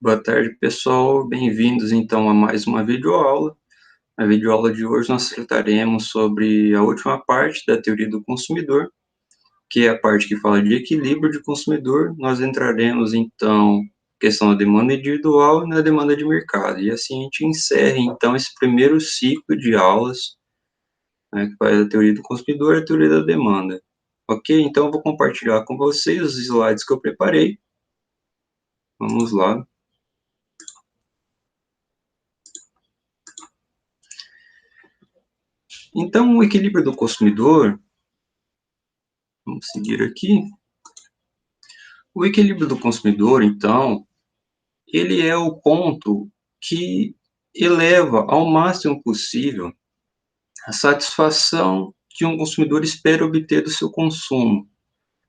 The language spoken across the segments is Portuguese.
Boa tarde, pessoal. Bem-vindos, então, a mais uma videoaula. Na videoaula de hoje, nós trataremos sobre a última parte da teoria do consumidor, que é a parte que fala de equilíbrio de consumidor. Nós entraremos, então, na questão da demanda individual e na demanda de mercado. E assim a gente encerra, então, esse primeiro ciclo de aulas, né, que vai da teoria do consumidor e a teoria da demanda. Ok? Então, eu vou compartilhar com vocês os slides que eu preparei. Vamos lá. Então, o equilíbrio do consumidor, vamos seguir aqui. O equilíbrio do consumidor, então, ele é o ponto que eleva ao máximo possível a satisfação que um consumidor espera obter do seu consumo.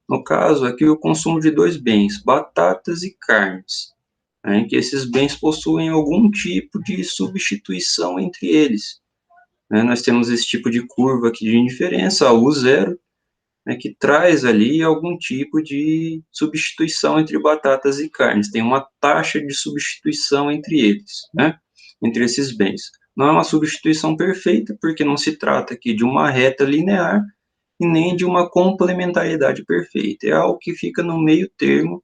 No caso, aqui o consumo de dois bens, batatas e carnes, né, que esses bens possuem algum tipo de substituição entre eles. Né? Nós temos esse tipo de curva aqui de indiferença, a U0, né, que traz ali algum tipo de substituição entre batatas e carnes. Tem uma taxa de substituição entre eles, né, entre esses bens. Não é uma substituição perfeita, porque não se trata aqui de uma reta linear e nem de uma complementariedade perfeita. É algo que fica no meio termo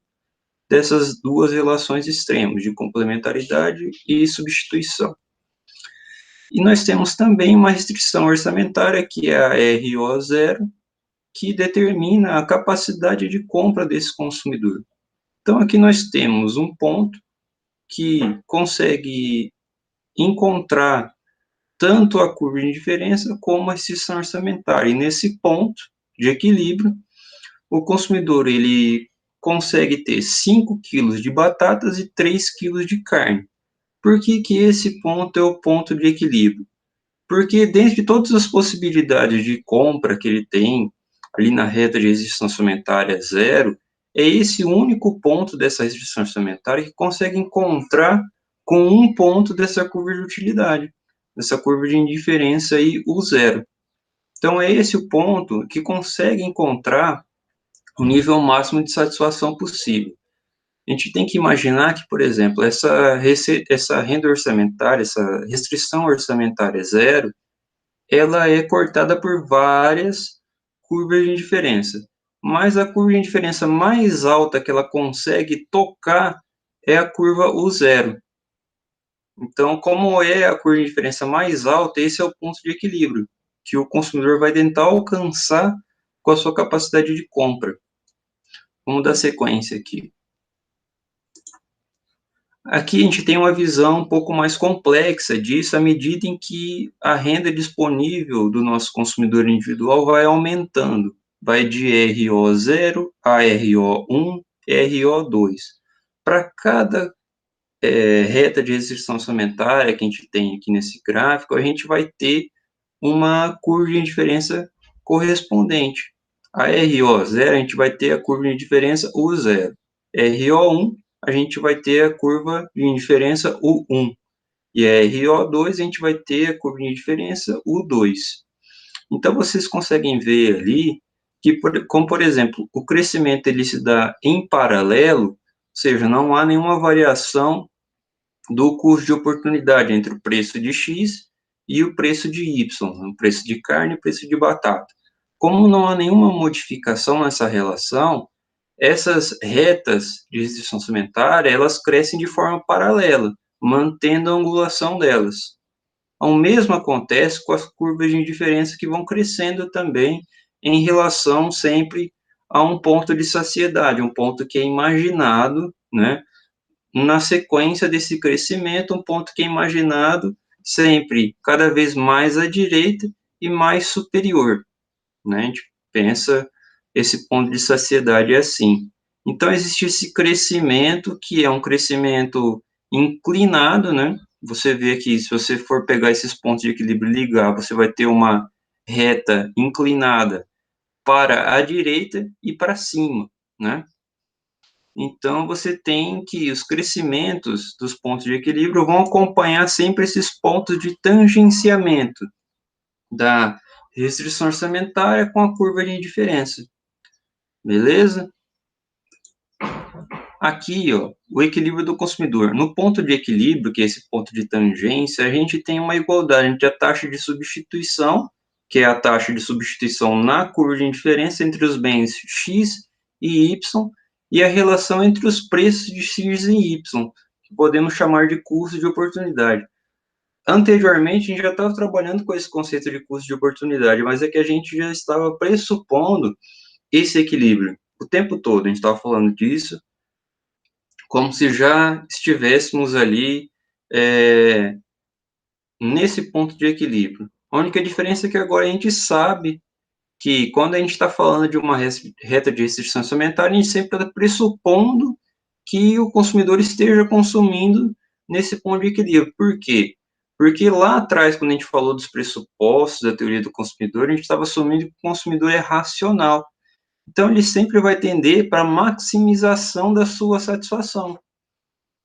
dessas duas relações extremas, de complementaridade e substituição. E nós temos também uma restrição orçamentária, que é a RO0, que determina a capacidade de compra desse consumidor. Então, aqui nós temos um ponto que consegue encontrar tanto a curva de diferença como a restrição orçamentária. E nesse ponto de equilíbrio, o consumidor ele consegue ter 5 quilos de batatas e 3 quilos de carne. Por que que esse ponto é o ponto de equilíbrio? Porque dentre todas as possibilidades de compra que ele tem, ali na reta de resistência orçamentária zero, é esse único ponto dessa restrição orçamentária que consegue encontrar com um ponto dessa curva de utilidade, dessa curva de indiferença aí, o zero. Então, é esse o ponto que consegue encontrar o nível máximo de satisfação possível. A gente tem que imaginar que, por exemplo, essa renda orçamentária, essa restrição orçamentária zero, ela é cortada por várias curvas de diferença. Mas a curva de diferença mais alta que ela consegue tocar é a curva U0. Então, como é a curva de diferença mais alta, esse é o ponto de equilíbrio que o consumidor vai tentar alcançar com a sua capacidade de compra. Vamos dar sequência aqui. Aqui a gente tem uma visão um pouco mais complexa disso à medida em que a renda disponível do nosso consumidor individual vai aumentando. Vai de RO0 a RO1, RO2. Para cada reta de restrição orçamentária que a gente tem aqui nesse gráfico, a gente vai ter uma curva de diferença correspondente. A RO0, a gente vai ter a curva de diferença U0. RO1, a gente vai ter a curva de indiferença U1. E a RO2, a gente vai ter a curva de indiferença U2. Então, vocês conseguem ver ali que, como por exemplo, o crescimento ele se dá em paralelo, ou seja, não há nenhuma variação do custo de oportunidade entre o preço de X e o preço de Y, o preço de carne e o preço de batata. Como não há nenhuma modificação nessa relação, essas retas de restrição orçamentária, elas crescem de forma paralela, mantendo a angulação delas. O mesmo acontece com as curvas de indiferença que vão crescendo também em relação sempre a um ponto de saciedade, um ponto que é imaginado, né, na sequência desse crescimento, um ponto que é imaginado sempre cada vez mais à direita e mais superior, né? A gente pensa esse ponto de saciedade assim. Então, existe esse crescimento, que é um crescimento inclinado, né? Você vê aqui, se você for pegar esses pontos de equilíbrio e ligar, você vai ter uma reta inclinada para a direita e para cima, né? Então, você tem que os crescimentos dos pontos de equilíbrio vão acompanhar sempre esses pontos de tangenciamento da restrição orçamentária com a curva de indiferença. Beleza? Aqui, ó, o equilíbrio do consumidor. No ponto de equilíbrio, que é esse ponto de tangência, a gente tem uma igualdade entre a taxa de substituição, que é a taxa de substituição na curva de indiferença entre os bens X e Y, e a relação entre os preços de X e Y, que podemos chamar de custo de oportunidade. Anteriormente, a gente já estava trabalhando com esse conceito de custo de oportunidade, mas é que a gente já estava pressupondo esse equilíbrio o tempo todo. A gente estava falando disso, como se já estivéssemos ali nesse ponto de equilíbrio. A única diferença é que agora a gente sabe que quando a gente está falando de uma reta de restrição orçamentária, a gente sempre está pressupondo que o consumidor esteja consumindo nesse ponto de equilíbrio. Por quê? Porque lá atrás, quando a gente falou dos pressupostos da teoria do consumidor, a gente estava assumindo que o consumidor é racional. Então, ele sempre vai tender para a maximização da sua satisfação.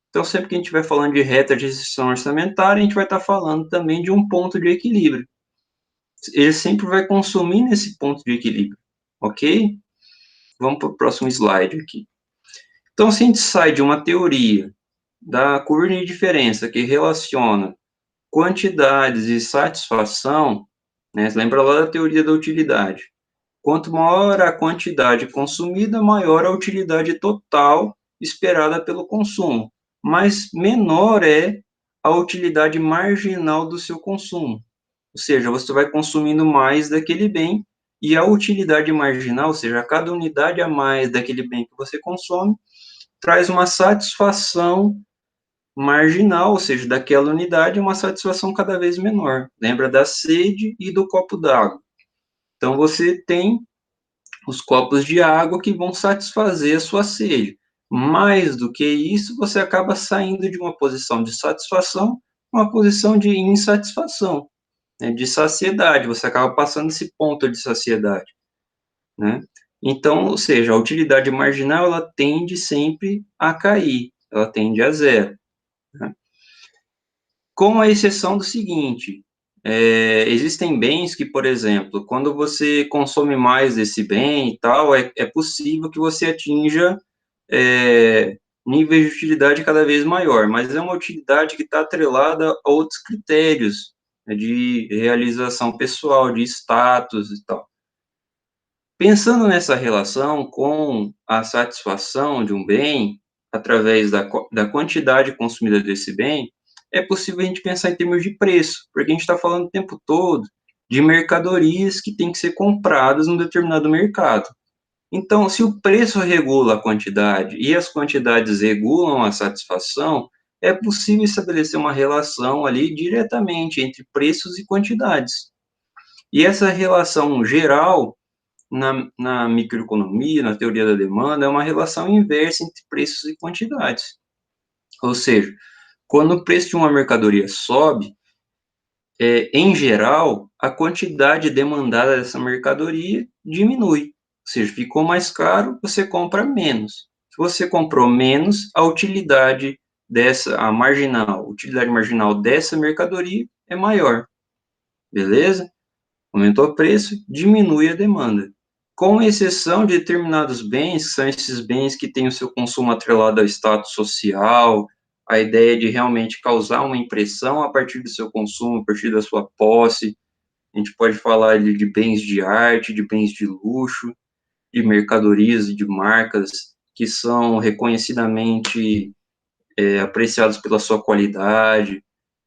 Então, sempre que a gente vai falando de reta de restrição orçamentária, a gente vai estar falando também de um ponto de equilíbrio. Ele sempre vai consumir nesse ponto de equilíbrio, ok? Vamos para o próximo slide aqui. Então, se a gente sai de uma teoria da curva de diferença que relaciona quantidades e satisfação, né? Lembra lá da teoria da utilidade. Quanto maior a quantidade consumida, maior a utilidade total esperada pelo consumo, mas menor é a utilidade marginal do seu consumo. Ou seja, você vai consumindo mais daquele bem e a utilidade marginal, ou seja, cada unidade a mais daquele bem que você consome, traz uma satisfação marginal, ou seja, daquela unidade, uma satisfação cada vez menor. Lembra da sede e do copo d'água. Então, você tem os copos de água que vão satisfazer a sua sede. Mais do que isso, você acaba saindo de uma posição de satisfação para uma posição de insatisfação, né, de saciedade. Você acaba passando esse ponto de saciedade, né? Então, ou seja, a utilidade marginal ela tende sempre a cair, ela tende a zero, né? Com a exceção do seguinte, existem bens que, por exemplo, quando você consome mais desse bem e tal, é possível que você atinja níveis de utilidade cada vez maior, mas é uma utilidade que está atrelada a outros critérios, né, de realização pessoal, de status e tal. Pensando nessa relação com a satisfação de um bem, através da quantidade consumida desse bem, é possível a gente pensar em termos de preço, porque a gente está falando o tempo todo de mercadorias que têm que ser compradas num determinado mercado. Então, se o preço regula a quantidade e as quantidades regulam a satisfação, é possível estabelecer uma relação ali diretamente entre preços e quantidades. E essa relação geral na microeconomia, na teoria da demanda, é uma relação inversa entre preços e quantidades. Ou seja, quando o preço de uma mercadoria sobe, em geral, a quantidade demandada dessa mercadoria diminui. Ou seja, ficou mais caro, você compra menos. Se você comprou menos, a utilidade a utilidade marginal dessa mercadoria é maior. Beleza? Aumentou o preço, diminui a demanda. Com exceção de determinados bens, que são esses bens que têm o seu consumo atrelado ao status social, a ideia de realmente causar uma impressão a partir do seu consumo, a partir da sua posse. A gente pode falar ali de bens de arte, de bens de luxo, de mercadorias e de marcas que são reconhecidamente apreciados pela sua qualidade,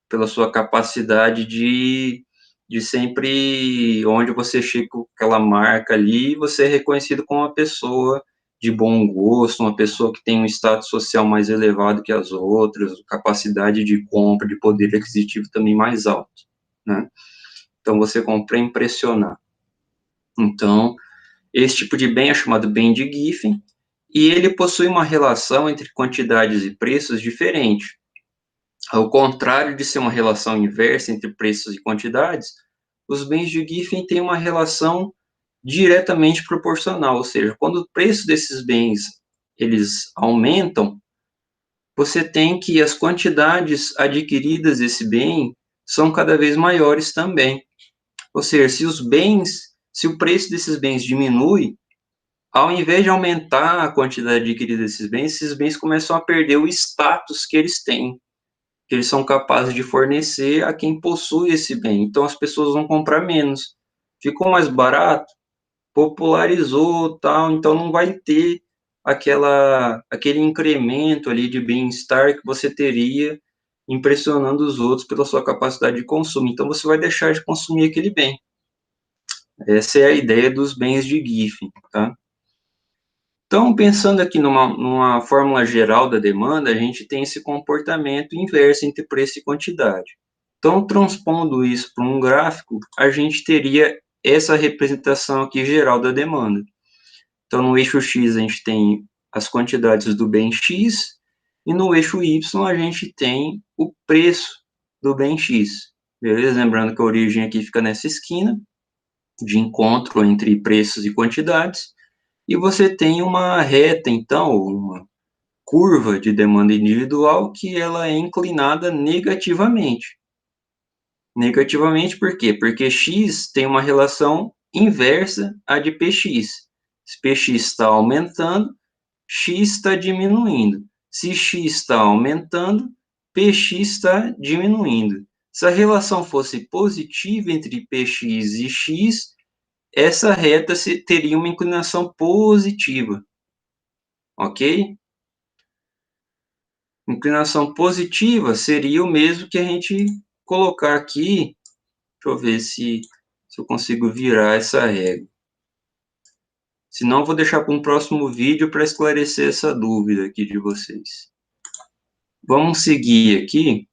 pela sua capacidade de sempre, onde você chega com aquela marca ali, você é reconhecido como uma pessoa de bom gosto, uma pessoa que tem um status social mais elevado que as outras, capacidade de compra, de poder aquisitivo também mais alto, né? Então, você compra impressionar. Então, esse tipo de bem é chamado bem de Giffen, e ele possui uma relação entre quantidades e preços diferente. Ao contrário de ser uma relação inversa entre preços e quantidades, os bens de Giffen têm uma relação diretamente proporcional, ou seja, quando o preço desses bens eles aumentam, você tem que as quantidades adquiridas desse bem são cada vez maiores também. Ou seja, se o preço desses bens diminui, Ao invés de aumentar a quantidade adquirida desses bens, esses bens começam a perder o status que eles têm, que eles são capazes de fornecer a quem possui esse bem. Então, as pessoas vão comprar menos. Ficou mais barato, popularizou, tal, então não vai ter aquele incremento ali de bem-estar que você teria impressionando os outros pela sua capacidade de consumo. Então, você vai deixar de consumir aquele bem. Essa é a ideia dos bens de Giffen, tá? Então, pensando aqui numa fórmula geral da demanda, a gente tem esse comportamento inverso entre preço e quantidade. Então, transpondo isso para um gráfico, a gente teria essa representação aqui geral da demanda. Então, no eixo X, a gente tem as quantidades do bem X, e no eixo Y, a gente tem o preço do bem X. Beleza? Lembrando que a origem aqui fica nessa esquina, de encontro entre preços e quantidades, e você tem uma reta, então, uma curva de demanda individual que ela é inclinada negativamente. Negativamente por quê? Porque x tem uma relação inversa à de px. Se px está aumentando, x está diminuindo. Se x está aumentando, px está diminuindo. Se a relação fosse positiva entre px e x, essa reta teria uma inclinação positiva, ok? Inclinação positiva seria o mesmo que a gente colocar aqui. Deixa eu ver se eu consigo virar essa régua. Se não, vou deixar para um próximo vídeo para esclarecer essa dúvida aqui de vocês. Vamos seguir aqui.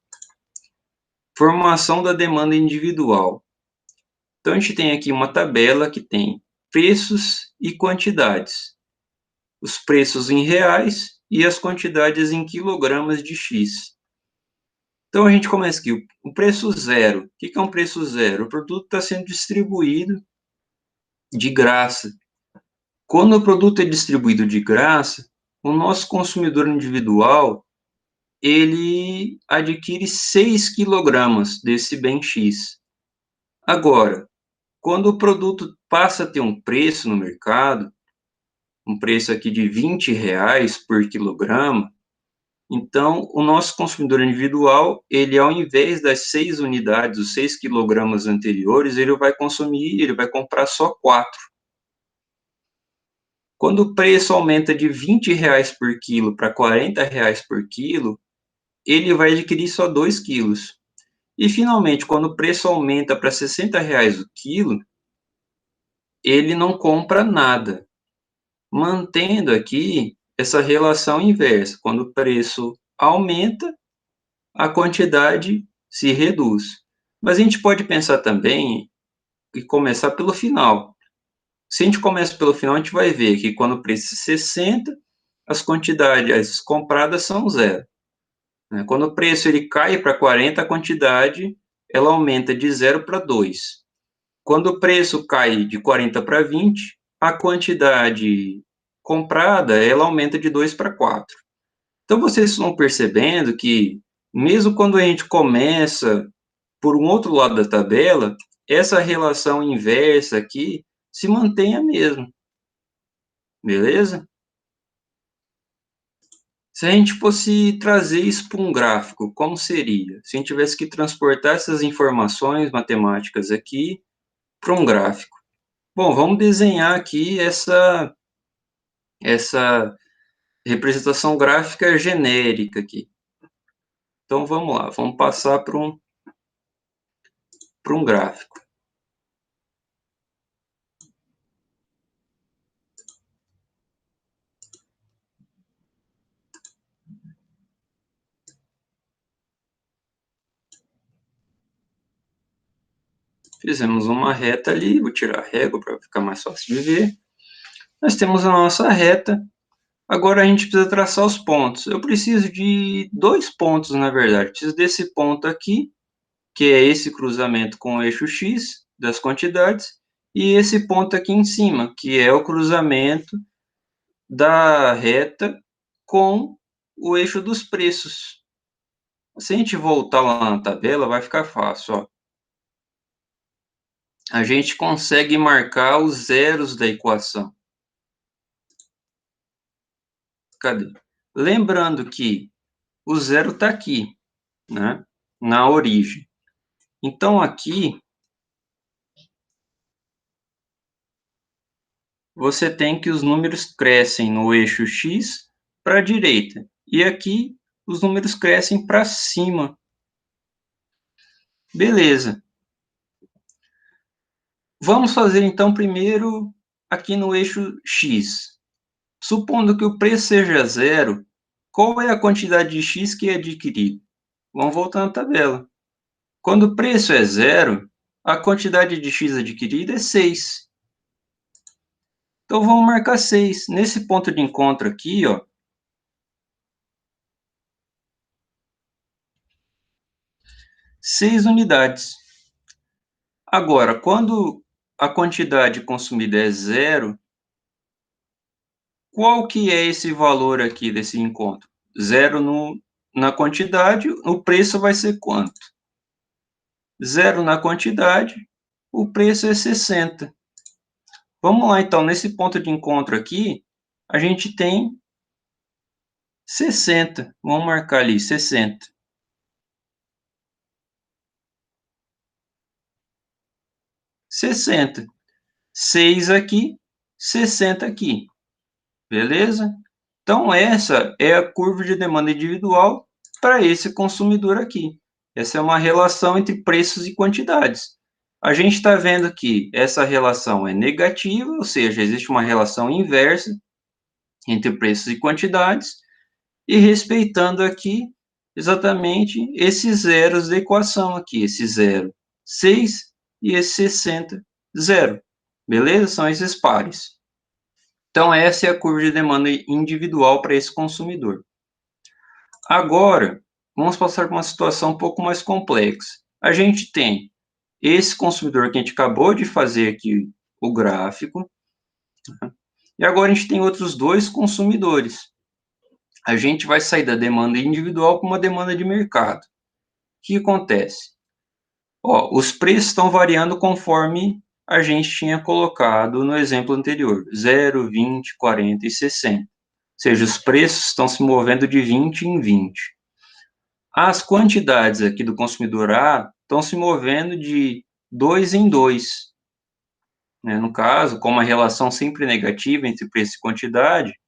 Formação da demanda individual. Então, a gente tem aqui uma tabela que tem preços e quantidades. Os preços em reais e as quantidades em quilogramas de X. Então, a gente começa aqui. O preço zero. O que é um preço zero? O produto está sendo distribuído de graça. Quando o produto é distribuído de graça, o nosso consumidor individual, ele adquire 6 quilogramas desse bem X. Agora, quando o produto passa a ter um preço no mercado, um preço aqui de R$ 20 por quilograma, então o nosso consumidor individual, ele ao invés das 6 unidades, os 6 quilogramas anteriores, ele vai comprar só 4. Quando o preço aumenta de R$ 20 por quilo para R$ 40 por quilo, ele vai adquirir só 2 quilos. E, finalmente, quando o preço aumenta para R$ 60 o quilo, ele não compra nada, mantendo aqui essa relação inversa. Quando o preço aumenta, a quantidade se reduz. Mas a gente pode pensar também e começar pelo final. Se a gente começa pelo final, a gente vai ver que quando o preço é 60, as quantidades compradas são zero. Quando o preço ele cai para 40, a quantidade ela aumenta de 0 para 2. Quando o preço cai de 40 para 20, a quantidade comprada ela aumenta de 2 para 4. Então, vocês estão percebendo que, mesmo quando a gente começa por um outro lado da tabela, essa relação inversa aqui se mantém a mesma. Beleza? Se a gente fosse trazer isso para um gráfico, como seria? Se a gente tivesse que transportar essas informações matemáticas aqui para um gráfico. Bom, vamos desenhar aqui essa representação gráfica genérica aqui. Então, vamos lá, vamos passar para um gráfico. Fizemos uma reta ali, vou tirar a régua para ficar mais fácil de ver. Nós temos a nossa reta. Agora a gente precisa traçar os pontos. Eu preciso de 2 pontos, na verdade. Preciso desse ponto aqui, que é esse cruzamento com o eixo X das quantidades, e esse ponto aqui em cima, que é o cruzamento da reta com o eixo dos preços. Se a gente voltar lá na tabela, vai ficar fácil, ó. A gente consegue marcar os zeros da equação. Cadê? Lembrando que o zero está aqui, né? Na origem. Então, aqui, você tem que os números crescem no eixo X para a direita. E aqui, os números crescem para cima. Beleza. Vamos fazer, então, primeiro aqui no eixo X. Supondo que o preço seja zero, qual é a quantidade de X que é adquirido? Vamos voltar na tabela. Quando o preço é zero, a quantidade de X adquirida é 6. Então, vamos marcar 6. Nesse ponto de encontro aqui, ó, 6 unidades. Agora, quando a quantidade consumida é zero, qual que é esse valor aqui desse encontro? Zero na quantidade, o preço vai ser quanto? Zero na quantidade, o preço é 60. Vamos lá, então, nesse ponto de encontro aqui, a gente tem 60. Vamos marcar ali, 60. 60. 6 aqui, 60 aqui. Beleza? Então, essa é a curva de demanda individual para esse consumidor aqui. Essa é uma relação entre preços e quantidades. A gente está vendo que essa relação é negativa, ou seja, existe uma relação inversa entre preços e quantidades, e respeitando aqui exatamente esses zeros da equação aqui, esse 0, 6 e esse 60, 0. Beleza? São esses pares. Então, essa é a curva de demanda individual para esse consumidor. Agora, vamos passar por uma situação um pouco mais complexa. A gente tem esse consumidor que a gente acabou de fazer aqui o gráfico, né? E agora a gente tem outros dois consumidores. A gente vai sair da demanda individual para uma demanda de mercado. O que acontece? Ó, os preços estão variando conforme a gente tinha colocado no exemplo anterior, 0, 20, 40 e 60. Ou seja, os preços estão se movendo de 20 em 20. As quantidades aqui do consumidor A estão se movendo de 2 em 2. Né? No caso, como a relação sempre negativa entre preço e quantidade,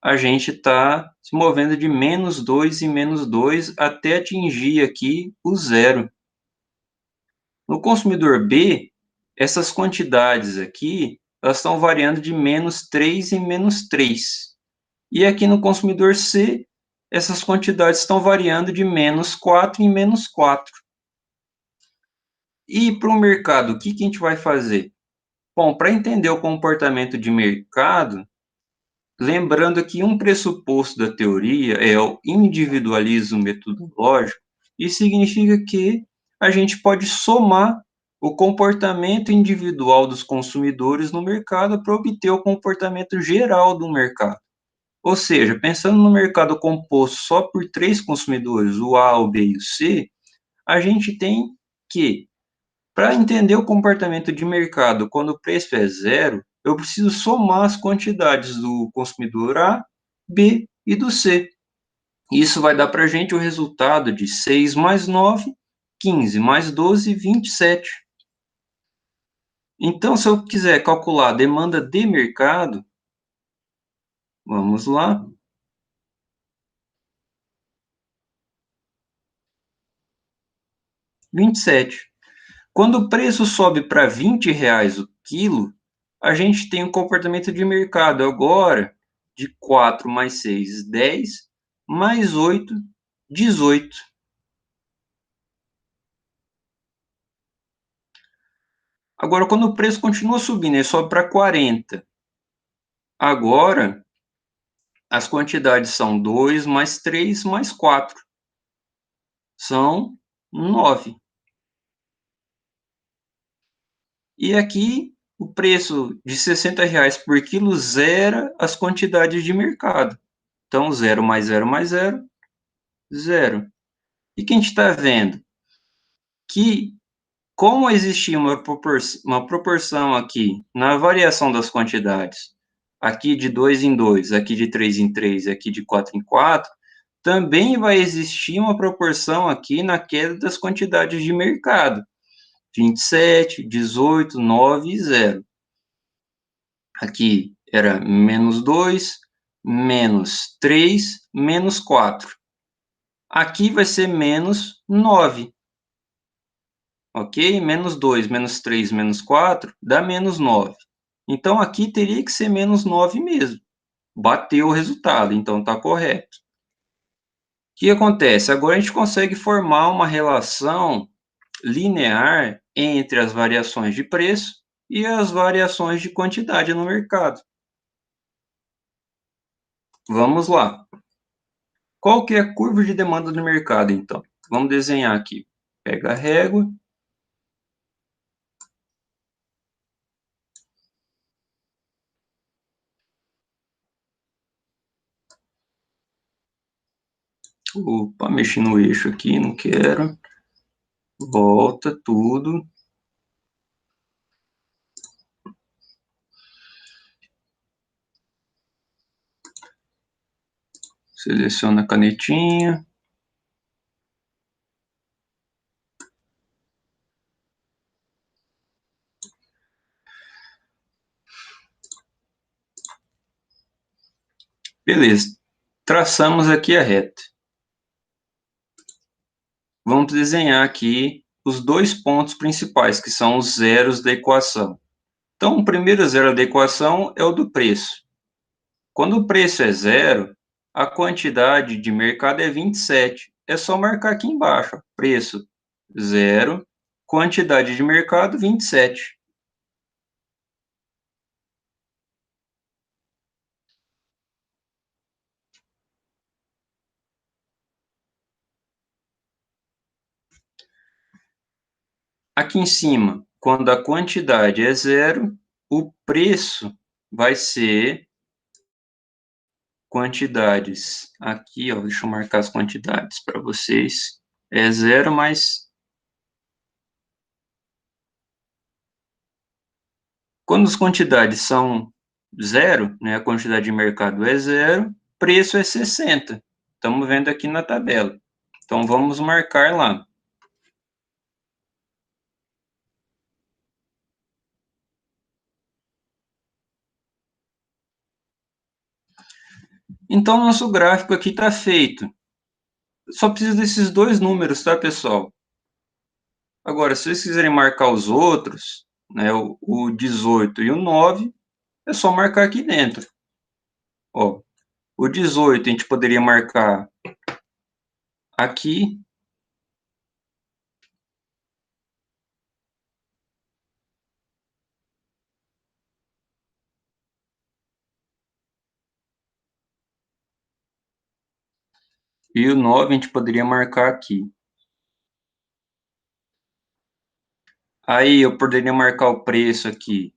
a gente está se movendo de menos 2 em menos 2 até atingir aqui o zero. No consumidor B, essas quantidades aqui, elas estão variando de menos 3 em menos 3. E aqui no consumidor C, essas quantidades estão variando de menos 4 em menos 4. E para o mercado, o que a gente vai fazer? Bom, para entender o comportamento de mercado, lembrando que um pressuposto da teoria é o individualismo metodológico, isso significa que a gente pode somar o comportamento individual dos consumidores no mercado para obter o comportamento geral do mercado. Ou seja, pensando no mercado composto só por 3 consumidores, o A, o B e o C, a gente tem que, para entender o comportamento de mercado quando o preço é zero, eu preciso somar as quantidades do consumidor A, B e do C. Isso vai dar para a gente o resultado de 6 mais 9, 15, mais 12, 27. Então, se eu quiser calcular a demanda de mercado, vamos lá. 27. Quando o preço sobe para R$ 20 o quilo, a gente tem um comportamento de mercado agora de 4 mais 6, 10, mais 8, 18. Agora, quando o preço continua subindo, ele sobe para 40. Agora, as quantidades são 2 mais 3 mais 4. São 9. E aqui, o preço de R$ 60 por quilo zera as quantidades de mercado. Então, 0 mais 0 mais 0, 0. E que a gente está vendo? Que, como existia uma proporção aqui na variação das quantidades, aqui de 2 em 2, aqui de 3 em 3, aqui de 4 em 4, também vai existir uma proporção aqui na queda das quantidades de mercado. 27, 18, 9 e 0. Aqui era menos 2, menos 3, menos 4. Aqui vai ser menos 9. Ok? Menos 2, menos 3, menos 4 dá menos 9. Então, aqui teria que ser menos 9 mesmo. Bateu o resultado, então está correto. O que acontece? Agora a gente consegue formar uma relação linear entre as variações de preço e as variações de quantidade no mercado. Vamos lá. Qual que é a curva de demanda do mercado, então? Vamos desenhar aqui. Pega a régua. Opa, mexi no eixo aqui, não quero. Volta tudo. Seleciona a canetinha. Beleza. Traçamos aqui a reta. Vamos desenhar aqui os dois pontos principais, que são os zeros da equação. Então, o primeiro zero da equação é o do preço. Quando o preço é zero, a quantidade de mercado é 27. É só marcar aqui embaixo, ó, preço zero, quantidade de mercado 27. Aqui em cima, quando a quantidade é zero, o preço vai ser quantidades. Aqui, ó, deixa eu marcar as quantidades para vocês. É zero, mas quando as quantidades são zero, né, a quantidade de mercado é zero, preço é 60. Estamos vendo aqui na tabela. Então, vamos marcar lá. Então, nosso gráfico aqui está feito. Só precisa desses dois números, tá, pessoal? Agora, se vocês quiserem marcar os outros, né, o 18 e o 9, é só marcar aqui dentro. Ó, o 18 a gente poderia marcar aqui. E o 9 a gente poderia marcar aqui. Aí eu poderia marcar o preço aqui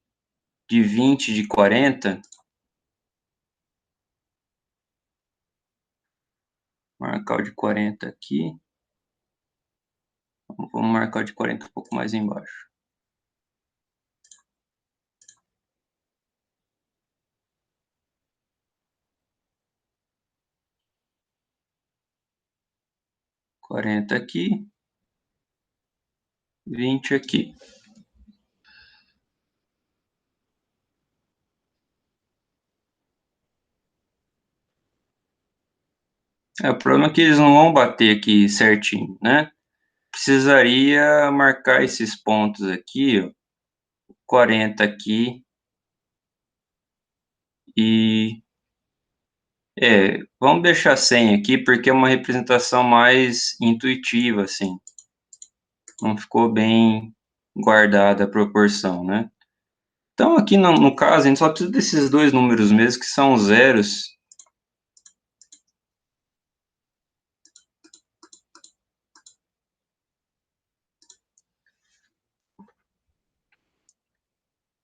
de 20, de 40. Marcar o de 40 aqui. Vamos marcar o de 40 um pouco mais embaixo. Quarenta aqui. 20 aqui. O problema é que eles não vão bater aqui certinho, né? Precisaria marcar esses pontos aqui, ó, 40 aqui e vamos deixar 100 aqui porque é uma representação mais intuitiva, assim. Não ficou bem guardada a proporção, né? Então, aqui no caso, a gente só precisa desses dois números mesmo, que são zeros.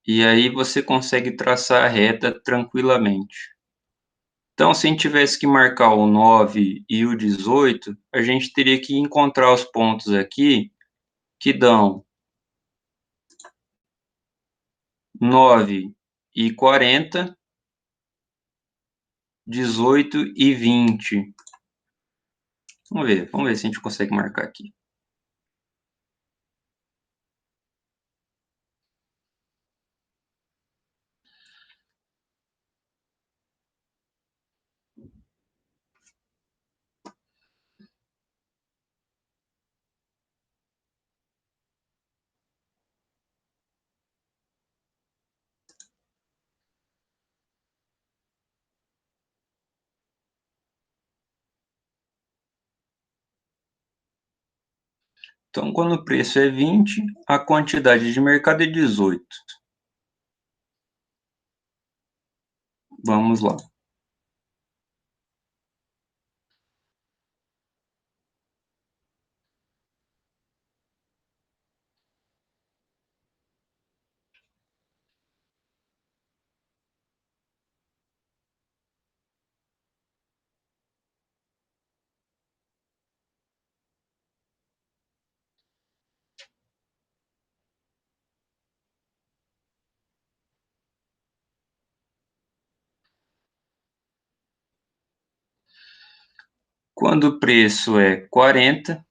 E aí você consegue traçar a reta tranquilamente. Então, se a gente tivesse que marcar o 9 e o 18, a gente teria que encontrar os pontos aqui que dão 9 e 40, 18 e 20. Vamos ver se a gente consegue marcar aqui. Então, quando o preço é 20, a quantidade de mercado é 18. Vamos lá. Quando o preço é 40,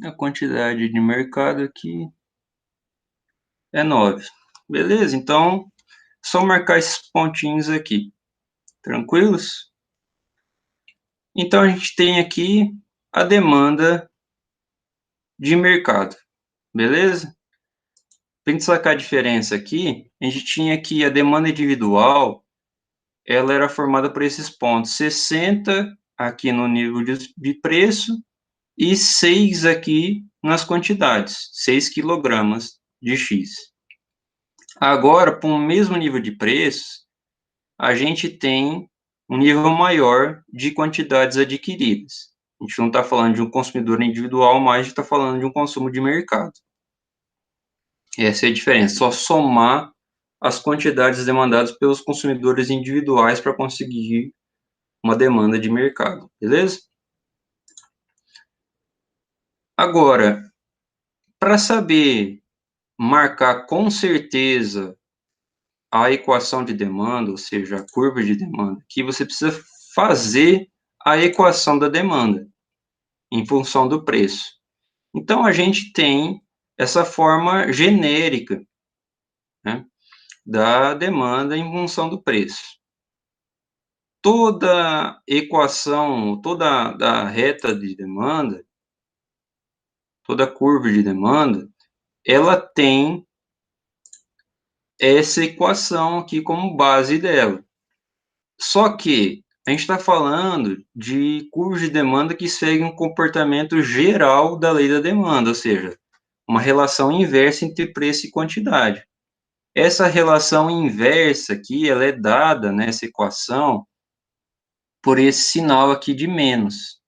a quantidade de mercado aqui é 9. Beleza? Então, só marcar esses pontinhos aqui. Tranquilos? Então, a gente tem aqui a demanda de mercado. Beleza? Para a gente sacar a diferença aqui, a gente tinha aqui a demanda individual, ela era formada por esses pontos. 60 aqui no nível de preço e 6 aqui nas quantidades. 6 quilogramas de X. Agora, para o mesmo nível de preço, a gente tem um nível maior de quantidades adquiridas. A gente não está falando de um consumidor individual, mas a gente está falando de um consumo de mercado. Essa é a diferença, só somar as quantidades demandadas pelos consumidores individuais para conseguir uma demanda de mercado, beleza? Agora, para saber marcar com certeza a equação de demanda, ou seja, a curva de demanda, que você precisa fazer a equação da demanda em função do preço. Então, a gente tem essa forma genérica, né, da demanda em função do preço. Toda equação, toda da reta de demanda, toda curva de demanda, ela tem essa equação aqui como base dela. Só que a gente está falando de curvas de demanda que seguem um comportamento geral da lei da demanda, ou seja, uma relação inversa entre preço e quantidade. Essa relação inversa aqui, ela é dada nessa equação por esse sinal aqui de menos.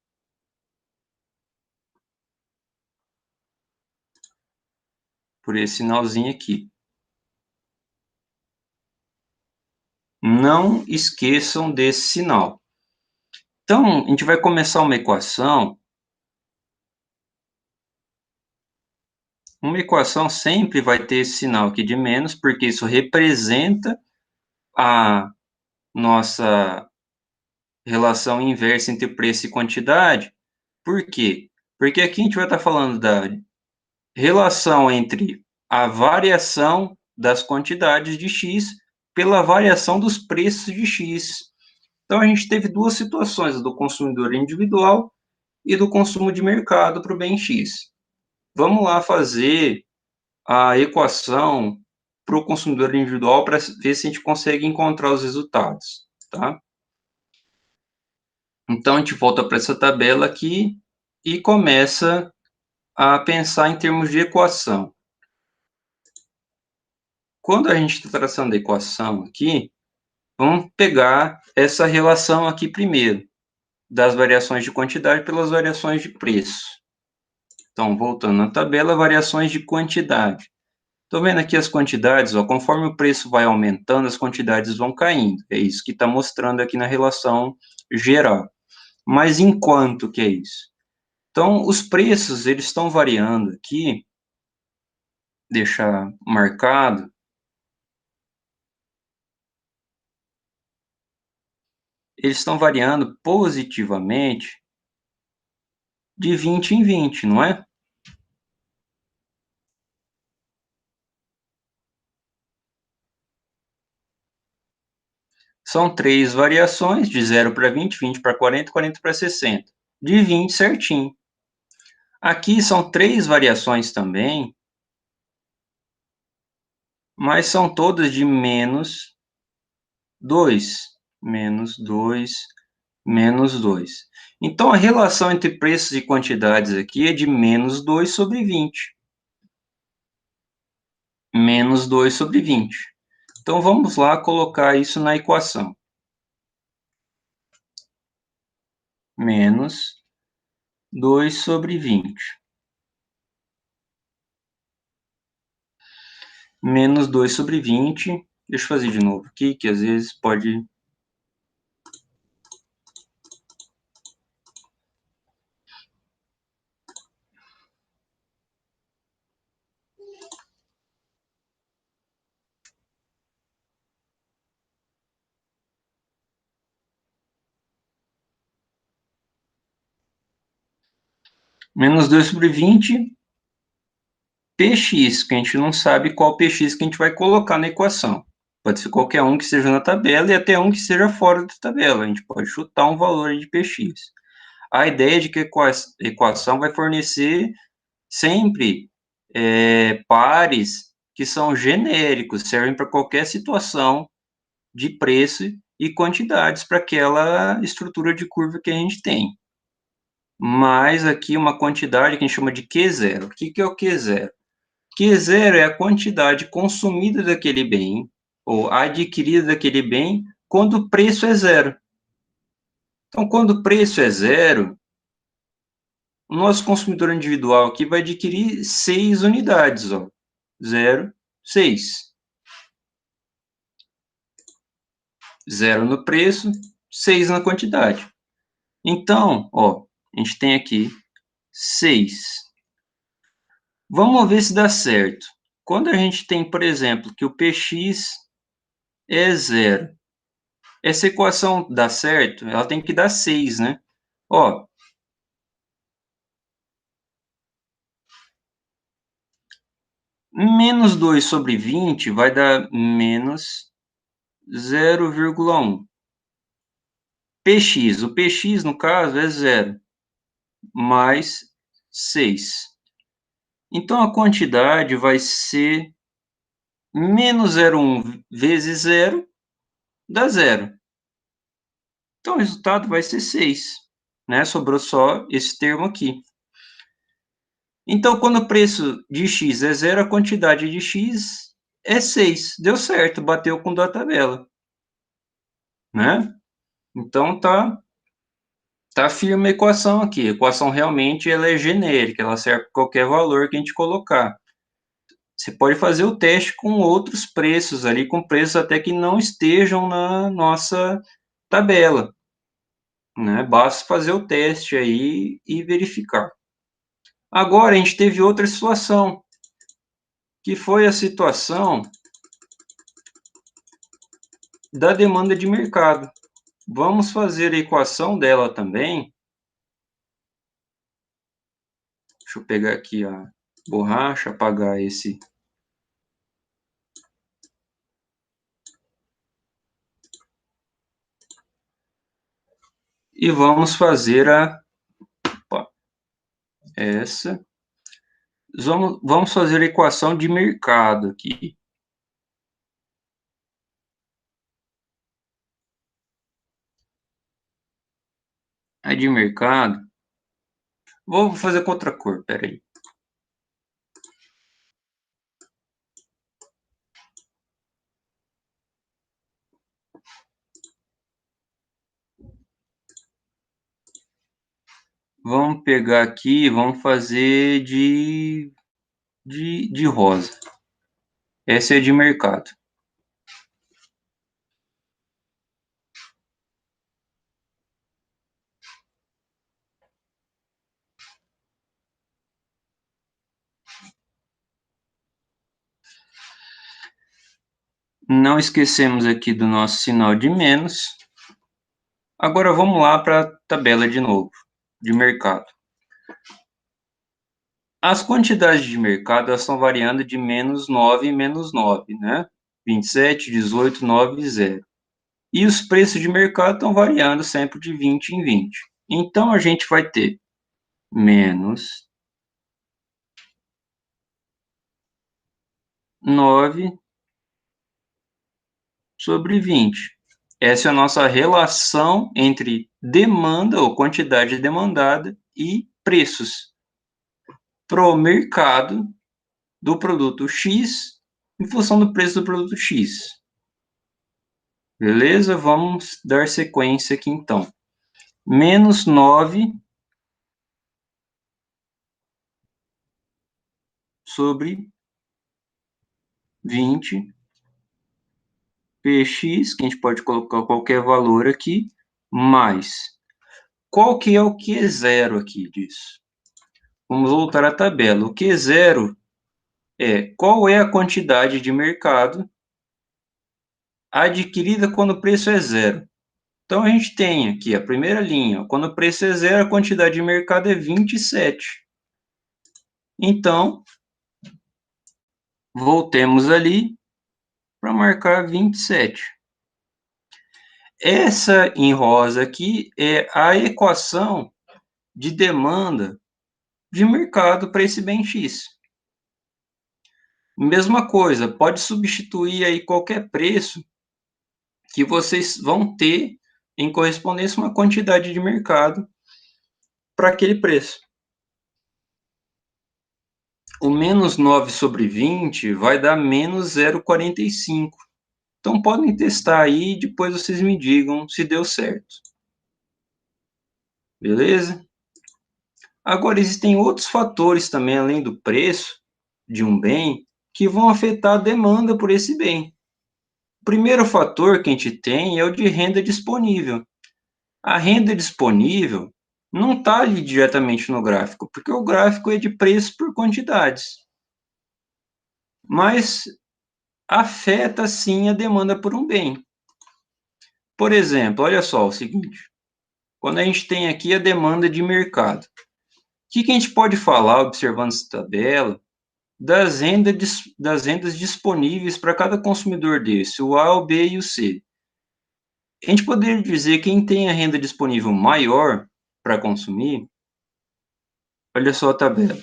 Por esse sinalzinho aqui. Não esqueçam desse sinal. Então, a gente vai começar uma equação. Uma equação sempre vai ter esse sinal aqui de menos, porque isso representa a nossa relação inversa entre preço e quantidade. Por quê? Porque aqui a gente vai estar falando da relação entre a variação das quantidades de X pela variação dos preços de X. Então, a gente teve duas situações, a do consumidor individual e do consumo de mercado para o bem X. Vamos lá fazer a equação para o consumidor individual para ver se a gente consegue encontrar os resultados, tá? Então, a gente volta para essa tabela aqui e começa a pensar em termos de equação. Quando a gente está traçando a equação aqui, vamos pegar essa relação aqui primeiro, das variações de quantidade pelas variações de preço. Então, voltando na tabela, variações de quantidade. Estou vendo aqui as quantidades, ó, conforme o preço vai aumentando, as quantidades vão caindo. É isso que está mostrando aqui na relação geral. Mas em quanto que é isso? Então, os preços, eles estão variando aqui, deixar marcado, eles estão variando positivamente de 20 em 20, não é? São 3 variações, de 0 para 20, 20 para 40, 40 para 60. De 20 certinho. Aqui são 3 variações também, mas são todas de menos 2. Menos 2, menos 2. Então, a relação entre preços e quantidades aqui é de menos 2 sobre 20. Menos 2 sobre 20. Então, vamos lá colocar isso na equação. Menos 2 sobre 20. Menos 2 sobre 20. Deixa eu fazer de novo aqui, que às vezes pode... Menos 2 sobre 20, px, que a gente não sabe qual px que a gente vai colocar na equação. Pode ser qualquer um que esteja na tabela e até um que esteja fora da tabela. A gente pode chutar um valor de px. A ideia é de que a equação vai fornecer sempre pares que são genéricos, servem para qualquer situação de preço e quantidades para aquela estrutura de curva que a gente tem. Mais aqui uma quantidade que a gente chama de Q0. O que é o Q0? Q0 é a quantidade consumida daquele bem, ou adquirida daquele bem, quando o preço é zero. Então, quando o preço é zero, o nosso consumidor individual aqui vai adquirir 6 unidades, ó. 0, 6. 0 no preço, 6 na quantidade. Então, ó, a gente tem aqui 6. Vamos ver se dá certo. Quando a gente tem, por exemplo, que o px é zero, essa equação dá certo? Ela tem que dar 6, né? Ó, menos 2 sobre 20 vai dar menos 0,1. Px, o px, no caso, é zero, mais 6. Então, a quantidade vai ser menos 0,1 vezes zero, dá zero. Então, o resultado vai ser 6, né? Sobrou só esse termo aqui. Então, quando o preço de x é zero, a quantidade de x é 6. Deu certo, bateu com o da tabela, né? Então, tá firme a equação aqui. A equação realmente ela é genérica, ela serve para qualquer valor que a gente colocar. Você pode fazer o teste com outros preços ali, com preços até que não estejam na nossa tabela, né? Basta fazer o teste aí e verificar. Agora, a gente teve outra situação, que foi a situação da demanda de mercado. Vamos fazer a equação dela também. Deixa eu pegar aqui a borracha, apagar esse. E vamos fazer essa. Vamos fazer a equação de mercado aqui. A de mercado. Vou fazer com outra cor, peraí. Vamos pegar aqui, vamos fazer de rosa. Essa é de mercado. Não esquecemos aqui do nosso sinal de menos. Agora vamos lá para a tabela de novo, de mercado. As quantidades de mercado elas estão variando de menos 9 e menos 9, né? 27, 18, 9 e 0. E os preços de mercado estão variando sempre de 20 em 20. Então, a gente vai ter menos 9 sobre 20. Essa é a nossa relação entre demanda ou quantidade demandada e preços para o mercado do produto X em função do preço do produto X. Beleza? Vamos dar sequência aqui então. Menos 9 sobre 20 px, que a gente pode colocar qualquer valor aqui, mais. Qual que é o Q0 aqui disso? Vamos voltar à tabela. O Q0 é qual é a quantidade de mercado adquirida quando o preço é zero. Então, a gente tem aqui a primeira linha. Quando o preço é zero, a quantidade de mercado é 27. Então, voltemos ali para marcar 27. Essa em rosa aqui é a equação de demanda de mercado para esse bem X. Mesma coisa, pode substituir aí qualquer preço que vocês vão ter em correspondência a uma quantidade de mercado para aquele preço. O menos 9 sobre 20 vai dar menos 0,45. Então, podem testar aí e depois vocês me digam se deu certo. Beleza? Agora, existem outros fatores também, além do preço de um bem, que vão afetar a demanda por esse bem. O primeiro fator que a gente tem é o de renda disponível. A renda disponível não está ali diretamente no gráfico, porque o gráfico é de preço por quantidades. Mas afeta sim a demanda por um bem. Por exemplo, olha só o seguinte: quando a gente tem aqui a demanda de mercado, o que a gente pode falar, observando essa tabela, das rendas disponíveis para cada consumidor desse, o A, o B e o C? A gente poderia dizer que quem tem a renda disponível maior para consumir, olha só a tabela.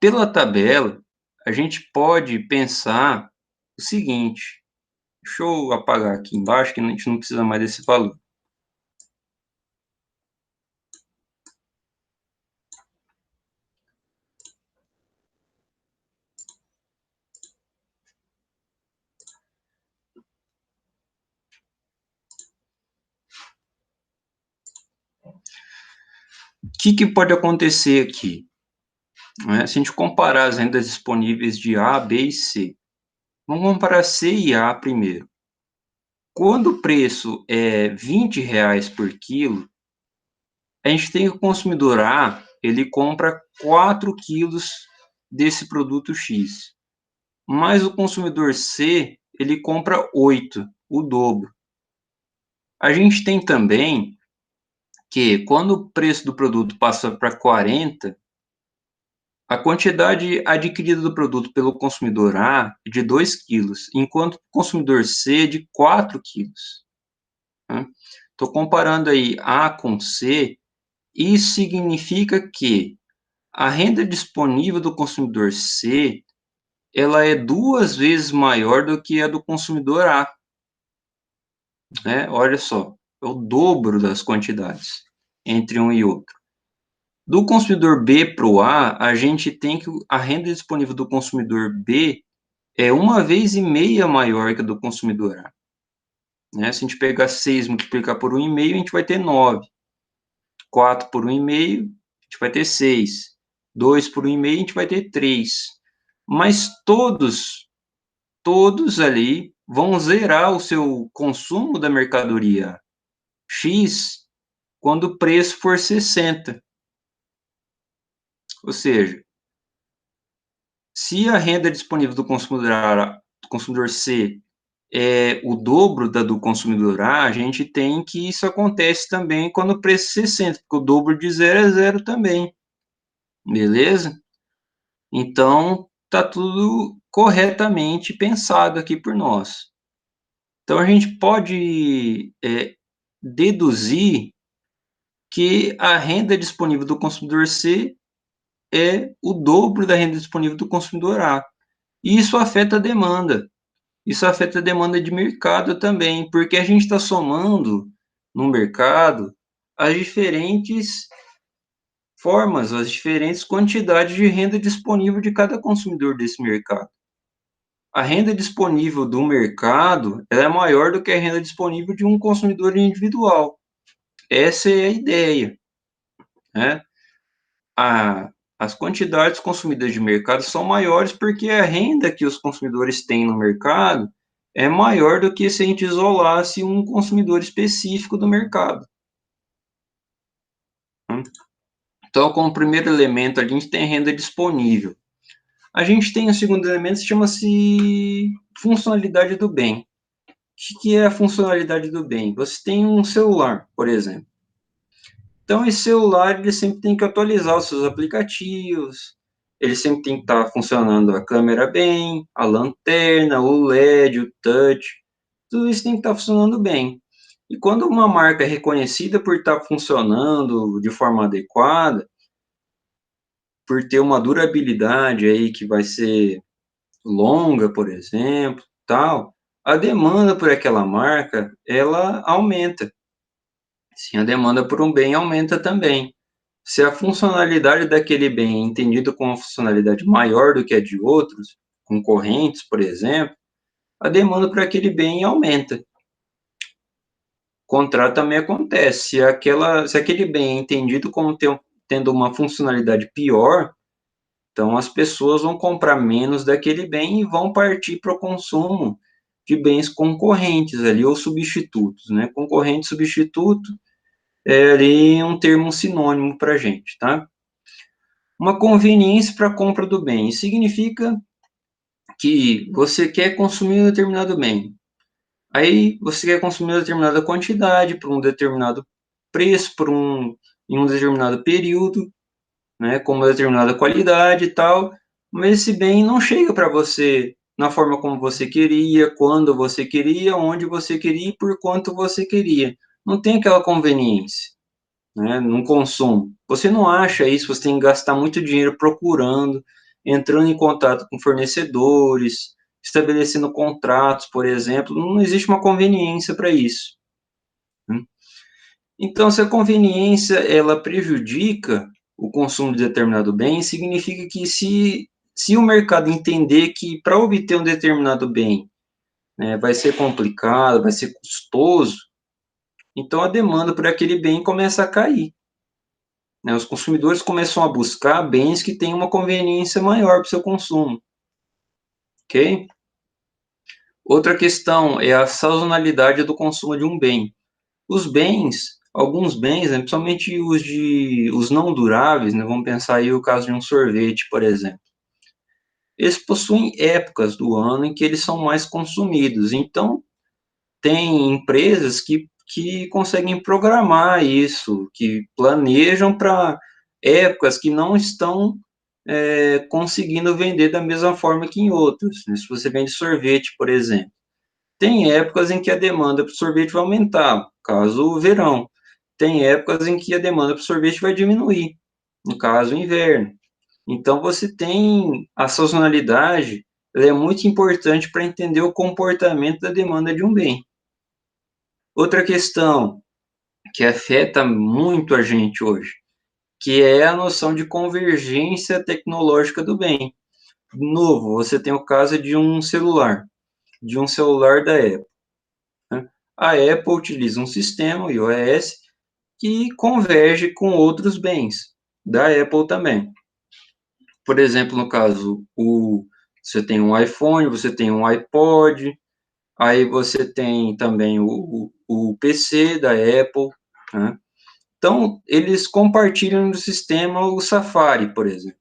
Pela tabela, a gente pode pensar o seguinte, deixa eu apagar aqui embaixo, que a gente não precisa mais desse valor. O que pode acontecer aqui? Se a gente comparar as rendas disponíveis de A, B e C, vamos comparar C e A primeiro. Quando o preço é R$ 20 por quilo, a gente tem que o consumidor A, ele compra 4 quilos desse produto X. Mas o consumidor C, ele compra 8, o dobro. A gente tem também que quando o preço do produto passa para 40, a quantidade adquirida do produto pelo consumidor A é de 2 quilos, enquanto o consumidor C é de 4 quilos. Estou comparando aí A com C, isso significa que a renda disponível do consumidor C, ela é 2 vezes maior do que a do consumidor A. Olha só, é o dobro das quantidades entre um e outro. Do consumidor B para o A, a gente tem que a renda disponível do consumidor B é 1,5 vezes maior que a do consumidor A. Se a gente pegar 6 e multiplicar por 1,5, a gente vai ter 9. 4 por 1,5, a gente vai ter 6. 2 por 1,5, a gente vai ter 3. mas todos ali vão zerar o seu consumo da mercadoria X quando o preço for 60. Ou seja, se a renda disponível do consumidor C é o dobro da do consumidor A, a gente tem que isso acontece também quando o preço é 60, porque o dobro de zero é zero também, beleza? Então, tá tudo corretamente pensado aqui por nós. Então, a gente pode deduzir que a renda disponível do consumidor C é o dobro da renda disponível do consumidor A. E isso afeta a demanda. Isso afeta a demanda de mercado também, porque a gente está somando no mercado as diferentes formas, as diferentes quantidades de renda disponível de cada consumidor desse mercado. A renda disponível do mercado ela é maior do que a renda disponível de um consumidor individual. Essa é a ideia, né? As quantidades consumidas de mercado são maiores porque a renda que os consumidores têm no mercado é maior do que se a gente isolasse um consumidor específico do mercado. Né? Então, como primeiro elemento, a gente tem renda disponível. A gente tem o segundo elemento, que chama-se funcionalidade do bem. O que é a funcionalidade do bem? Você tem um celular, por exemplo. Então, esse celular ele sempre tem que atualizar os seus aplicativos, ele sempre tem que estar funcionando a câmera bem, a lanterna, o LED, o touch, tudo isso tem que estar funcionando bem. E quando uma marca é reconhecida por estar funcionando de forma adequada, por ter uma durabilidade aí que vai ser longa, por exemplo, tal, a demanda por aquela marca, ela aumenta. Sim, a demanda por um bem aumenta também. Se a funcionalidade daquele bem é entendida como uma funcionalidade maior do que a de outros, concorrentes, por exemplo, a demanda por aquele bem aumenta. O contrário também acontece. Se aquele bem é entendido como tendo uma funcionalidade pior, então as pessoas vão comprar menos daquele bem e vão partir para o consumo de bens concorrentes ali, ou substitutos, né? Concorrente, substituto, é ali um termo sinônimo para a gente, tá? Uma conveniência para a compra do bem. Significa que você quer consumir um determinado bem. Aí você quer consumir uma determinada quantidade por um determinado preço, em um determinado período, né, com uma determinada qualidade e tal, mas esse bem não chega para você na forma como você queria, quando você queria, onde você queria e por quanto você queria. Não tem aquela conveniência, né, no consumo. Você não acha isso, você tem que gastar muito dinheiro procurando, entrando em contato com fornecedores, estabelecendo contratos, por exemplo, não existe uma conveniência para isso. Né? Então, se a conveniência ela prejudica o consumo de determinado bem, significa que se o mercado entender que para obter um determinado bem, né, vai ser complicado, vai ser custoso, então a demanda por aquele bem começa a cair. Né? Os consumidores começam a buscar bens que têm uma conveniência maior para o seu consumo. Ok? Outra questão é a sazonalidade do consumo de um bem. Os bens, alguns bens, né, principalmente os não duráveis, né, vamos pensar aí o caso de um sorvete, por exemplo. Eles possuem épocas do ano em que eles são mais consumidos. Então, tem empresas que conseguem programar isso, que planejam para épocas que não estão conseguindo vender da mesma forma que em outros. Né? Se você vende sorvete, por exemplo, tem épocas em que a demanda por sorvete vai aumentar, caso o verão. Tem épocas em que a demanda por sorvete vai diminuir, no caso o inverno. Então você tem a sazonalidade, ela é muito importante para entender o comportamento da demanda de um bem. Outra questão que afeta muito a gente hoje, que é a noção de convergência tecnológica do bem. De novo, você tem o caso de um celular da Apple. Né? A Apple utiliza um sistema, o iOS, que converge com outros bens da Apple também. Por exemplo, no caso, Você tem um iPhone, você tem um iPod, aí você tem também o PC da Apple, né? Então, eles compartilham do sistema o Safari, por exemplo,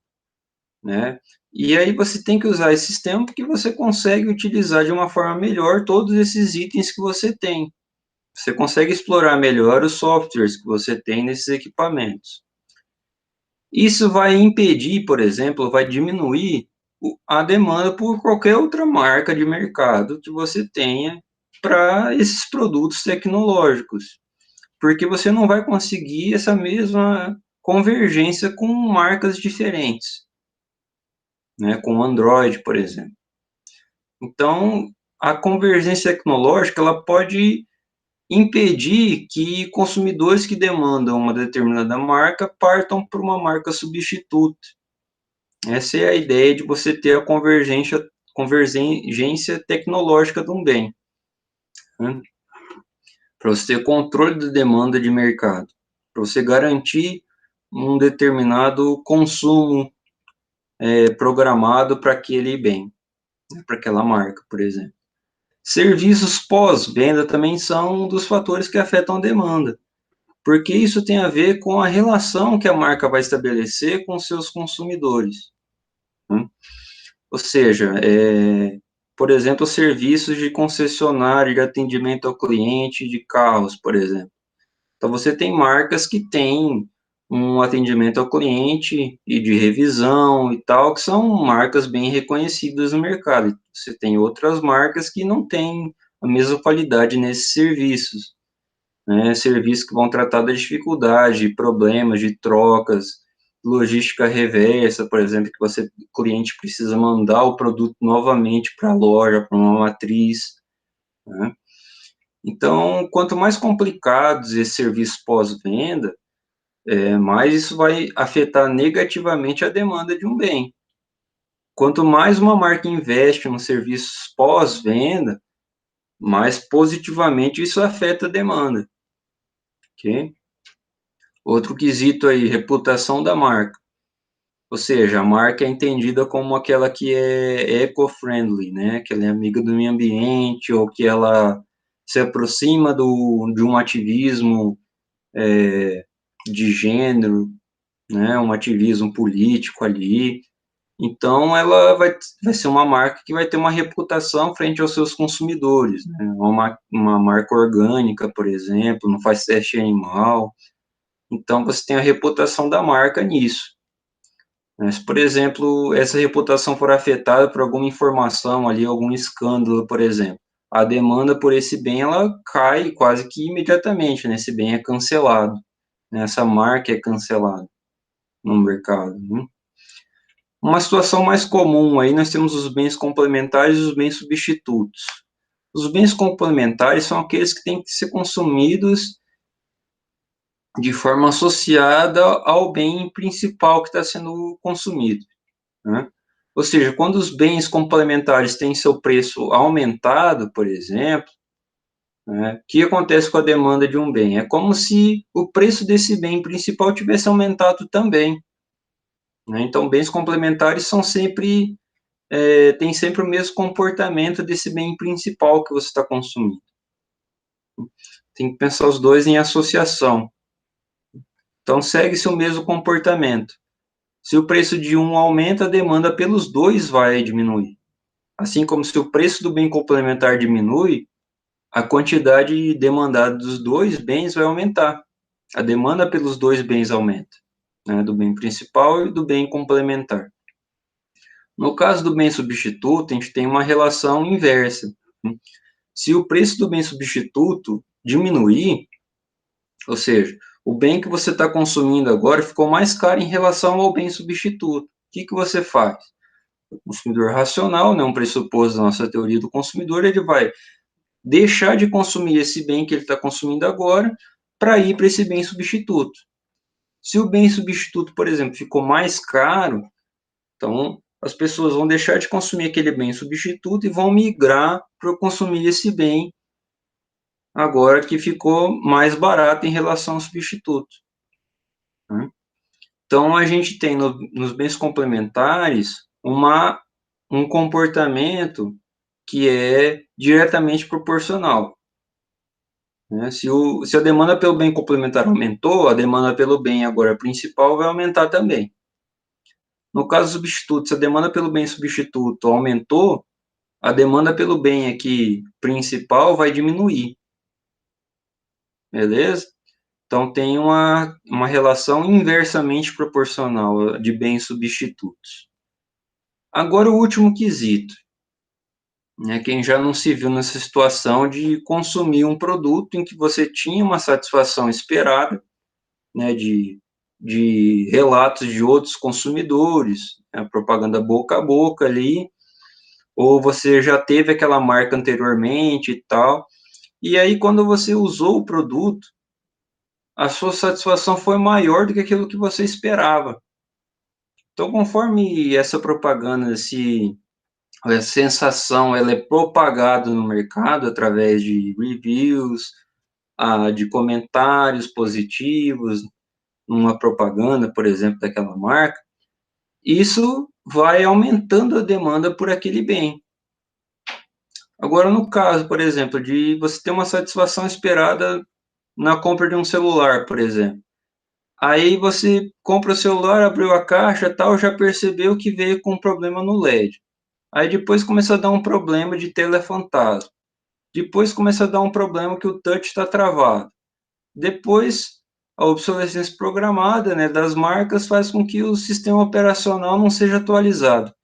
né? E aí você tem que usar esse sistema porque você consegue utilizar de uma forma melhor todos esses itens que você tem. Você consegue explorar melhor os softwares que você tem nesses equipamentos. Isso vai impedir, por exemplo, vai diminuir a demanda por qualquer outra marca de mercado que você tenha para esses produtos tecnológicos, porque você não vai conseguir essa mesma convergência com marcas diferentes, né, com Android, por exemplo. Então, a convergência tecnológica ela pode impedir que consumidores que demandam uma determinada marca partam para uma marca substituta. Essa é a ideia de você ter a convergência tecnológica de um bem, né? Para você ter controle da demanda de mercado, para você garantir um determinado consumo programado para aquele bem, né, para aquela marca, por exemplo. Serviços pós-venda também são um dos fatores que afetam a demanda, porque isso tem a ver com a relação que a marca vai estabelecer com seus consumidores, né? Ou seja, por exemplo, serviços de concessionária de atendimento ao cliente de carros, por exemplo. Então, você tem marcas que têm um atendimento ao cliente e de revisão e tal, que são marcas bem reconhecidas no mercado. Você tem outras marcas que não têm a mesma qualidade nesses serviços, né? Serviços que vão tratar da dificuldade, problemas de trocas, logística reversa, por exemplo, que o cliente precisa mandar o produto novamente para a loja, para uma matriz, né? Então, quanto mais complicados esses serviços pós-venda, mais isso vai afetar negativamente a demanda de um bem. Quanto mais uma marca investe nos serviços pós-venda, mais positivamente isso afeta a demanda, ok? Outro quesito aí, reputação da marca. Ou seja, a marca é entendida como aquela que é eco-friendly, né? Que ela é amiga do meio ambiente, ou que ela se aproxima de um ativismo de gênero, né? Um ativismo político ali. Então, ela vai ser uma marca que vai ter uma reputação frente aos seus consumidores, né? Uma marca orgânica, por exemplo, não faz teste animal. Então, você tem a reputação da marca nisso. Se, por exemplo, essa reputação for afetada por alguma informação ali, algum escândalo, por exemplo, a demanda por esse bem, ela cai quase que imediatamente, né? Esse bem é cancelado, né? Essa marca é cancelada no mercado, né? Uma situação mais comum aí, nós temos os bens complementares e os bens substitutos. Os bens complementares são aqueles que têm que ser consumidos de forma associada ao bem principal que está sendo consumido, né? Ou seja, quando os bens complementares têm seu preço aumentado, por exemplo, né, o que acontece com a demanda de um bem? É como se o preço desse bem principal tivesse aumentado também, né? Então, bens complementares são sempre, têm sempre o mesmo comportamento desse bem principal que você está consumindo. Tem que pensar os dois em associação. Então, segue-se o mesmo comportamento. Se o preço de um aumenta, a demanda pelos dois vai diminuir. Assim como se o preço do bem complementar diminui, a quantidade demandada dos dois bens vai aumentar. A demanda pelos dois bens aumenta, né, do bem principal e do bem complementar. No caso do bem substituto, a gente tem uma relação inversa. Se o preço do bem substituto diminuir, ou seja, o bem que você está consumindo agora ficou mais caro em relação ao bem substituto. O que você faz? O consumidor racional, né, um pressuposto da nossa teoria do consumidor, ele vai deixar de consumir esse bem que ele está consumindo agora para ir para esse bem substituto. Se o bem substituto, por exemplo, ficou mais caro, então as pessoas vão deixar de consumir aquele bem substituto e vão migrar para consumir esse bem agora que ficou mais barato em relação ao substituto, né? Então, a gente tem nos bens complementares uma um comportamento que é diretamente proporcional, né? Se a demanda pelo bem complementar aumentou, a demanda pelo bem agora principal vai aumentar também. No caso substituto, se a demanda pelo bem substituto aumentou, a demanda pelo bem aqui principal vai diminuir, beleza? Então tem uma relação inversamente proporcional de bens substitutos. Agora o último quesito, né? Quem já não se viu nessa situação de consumir um produto em que você tinha uma satisfação esperada, né? De relatos de outros consumidores, né, propaganda boca a boca ali, ou você já teve aquela marca anteriormente e tal, e aí quando você usou o produto, a sua satisfação foi maior do que aquilo que você esperava. Então, conforme essa propaganda, essa sensação, ela é propagada no mercado através de reviews, de comentários positivos, numa propaganda, por exemplo, daquela marca, isso vai aumentando a demanda por aquele bem. Agora, no caso, por exemplo, de você ter uma satisfação esperada na compra de um celular, por exemplo. Aí você compra o celular, abriu a caixa, tal, já percebeu que veio com um problema no LED. Aí depois começa a dar um problema de tela fantasma. Depois começa a dar um problema que o touch está travado. Depois, a obsolescência programada, né, das marcas faz com que o sistema operacional não seja atualizado.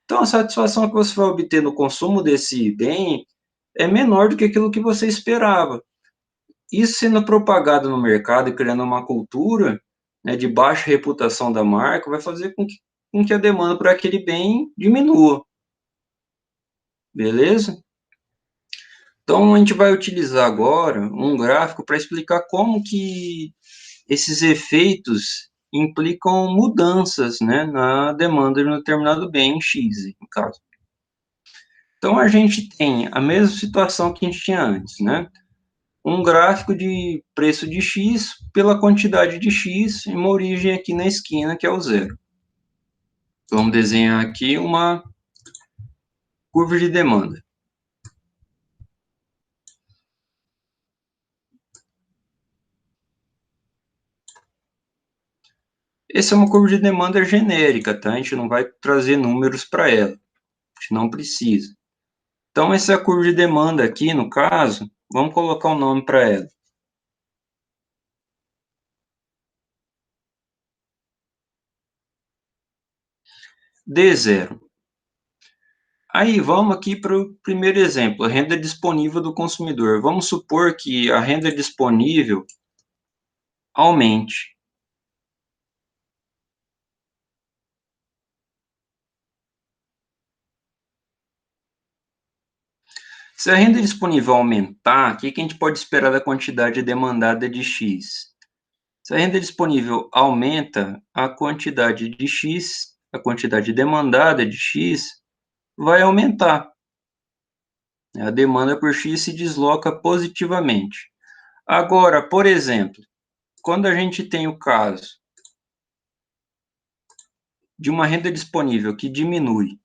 Então, a satisfação que você vai obter no consumo desse bem é menor do que aquilo que você esperava. Isso sendo propagado no mercado e criando uma cultura, né, de baixa reputação da marca, vai fazer com que a demanda por aquele bem diminua, beleza? Então, a gente vai utilizar agora um gráfico para explicar como que esses efeitos implicam mudanças, né, na demanda de um determinado bem X, no caso. Então, a gente tem a mesma situação que a gente tinha antes, né? Um gráfico de preço de X pela quantidade de X e uma origem aqui na esquina, que é o zero. Vamos desenhar aqui uma curva de demanda. Essa é uma curva de demanda genérica, tá? A gente não vai trazer números para ela, a gente não precisa. Então, essa é a curva de demanda aqui, no caso, vamos colocar um nome para ela. D0. Aí, vamos aqui para o primeiro exemplo, a renda disponível do consumidor. Vamos supor que a renda disponível aumente. Se a renda disponível aumentar, o que a gente pode esperar da quantidade demandada de X? Se a renda disponível aumenta, a quantidade de X, a quantidade demandada de X, vai aumentar. A demanda por X se desloca positivamente. Agora, por exemplo, quando a gente tem o caso de uma renda disponível que diminui,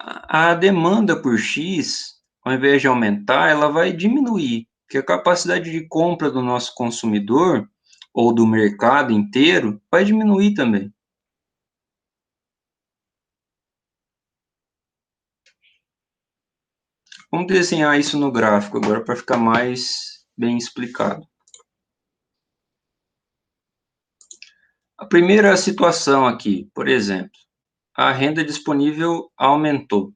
a demanda por X, ao invés de aumentar, ela vai diminuir, porque a capacidade de compra do nosso consumidor, ou do mercado inteiro, vai diminuir também. Vamos desenhar isso no gráfico agora para ficar mais bem explicado. A primeira situação aqui, por exemplo, a renda disponível aumentou.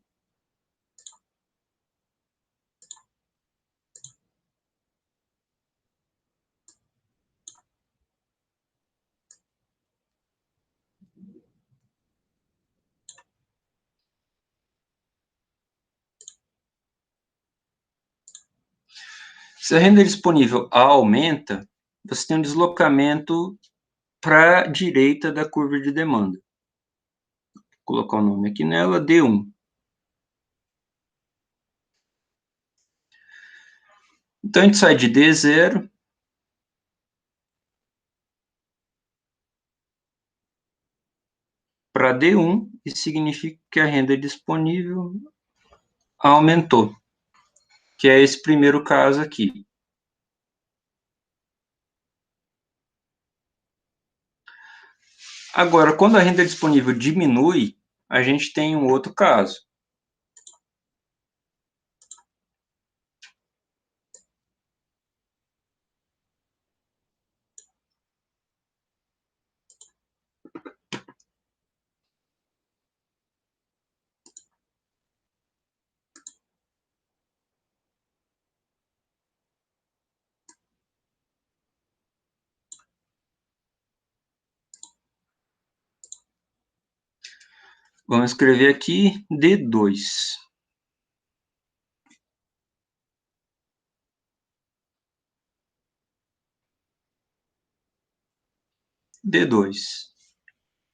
Se a renda disponível aumenta, você tem um deslocamento para a direita da curva de demanda. Vou colocar o nome aqui nela, D1. Então, a gente sai de D0 para D1 e significa que a renda disponível aumentou, que é esse primeiro caso aqui. Agora, quando a renda disponível diminui, a gente tem um outro caso. Vamos escrever aqui D2. D2.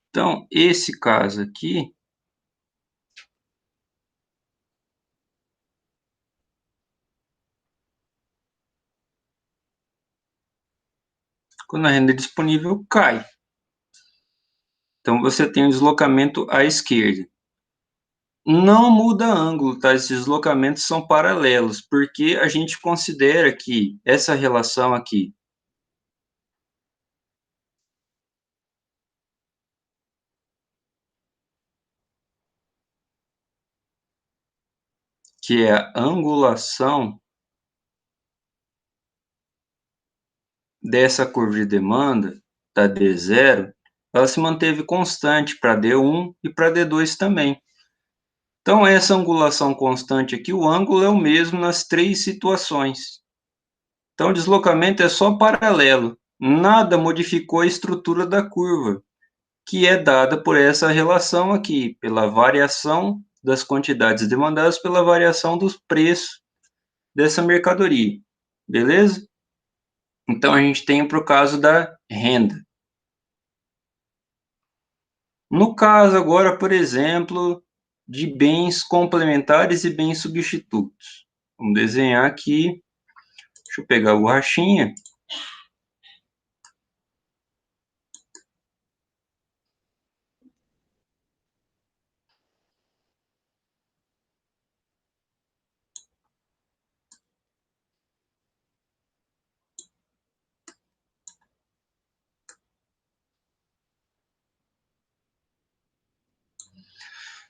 Então, esse caso aqui, quando a renda disponível cai. Então, você tem o deslocamento à esquerda. Não muda ângulo, tá? Esses deslocamentos são paralelos, porque a gente considera que essa relação aqui, que é a angulação dessa curva de demanda, da D0, ela se manteve constante para D1 e para D2 também. Então, essa angulação constante aqui, o ângulo é o mesmo nas três situações. Então, o deslocamento é só paralelo, nada modificou a estrutura da curva, que é dada por essa relação aqui, pela variação das quantidades demandadas pela variação dos preços dessa mercadoria, beleza? Então, a gente tem para o caso da renda. No caso agora, por exemplo, de bens complementares e bens substitutos. Vamos desenhar aqui, deixa eu pegar a borrachinha.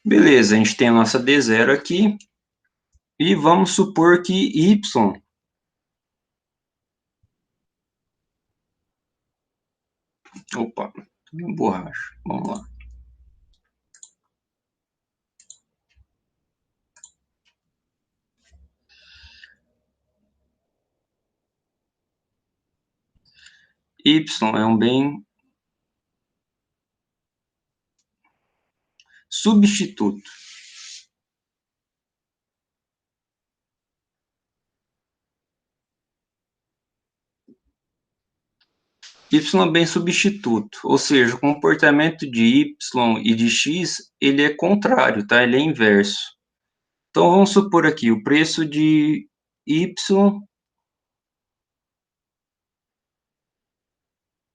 Beleza, a gente tem a nossa D0 aqui, e vamos supor que Y, opa, borracha, vamos lá. Y é um bem substituto. Y é bem substituto, ou seja, o comportamento de Y e de X, ele é contrário, tá? Ele é inverso. Então, vamos supor aqui, o preço de Y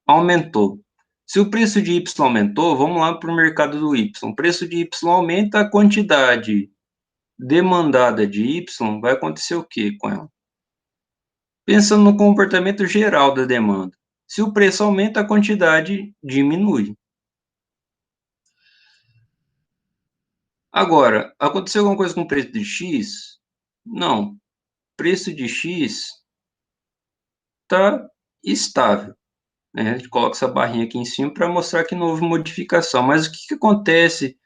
aumentou. Se o preço de Y aumentou, vamos lá para o mercado do Y. O preço de Y aumenta, a quantidade demandada de Y, vai acontecer o que com ela? Pensando no comportamento geral da demanda. Se o preço aumenta, a quantidade diminui. Agora, aconteceu alguma coisa com o preço de X? Não. O preço de X está estável, né? A gente coloca essa barrinha aqui em cima para mostrar que não houve modificação. Mas o que acontece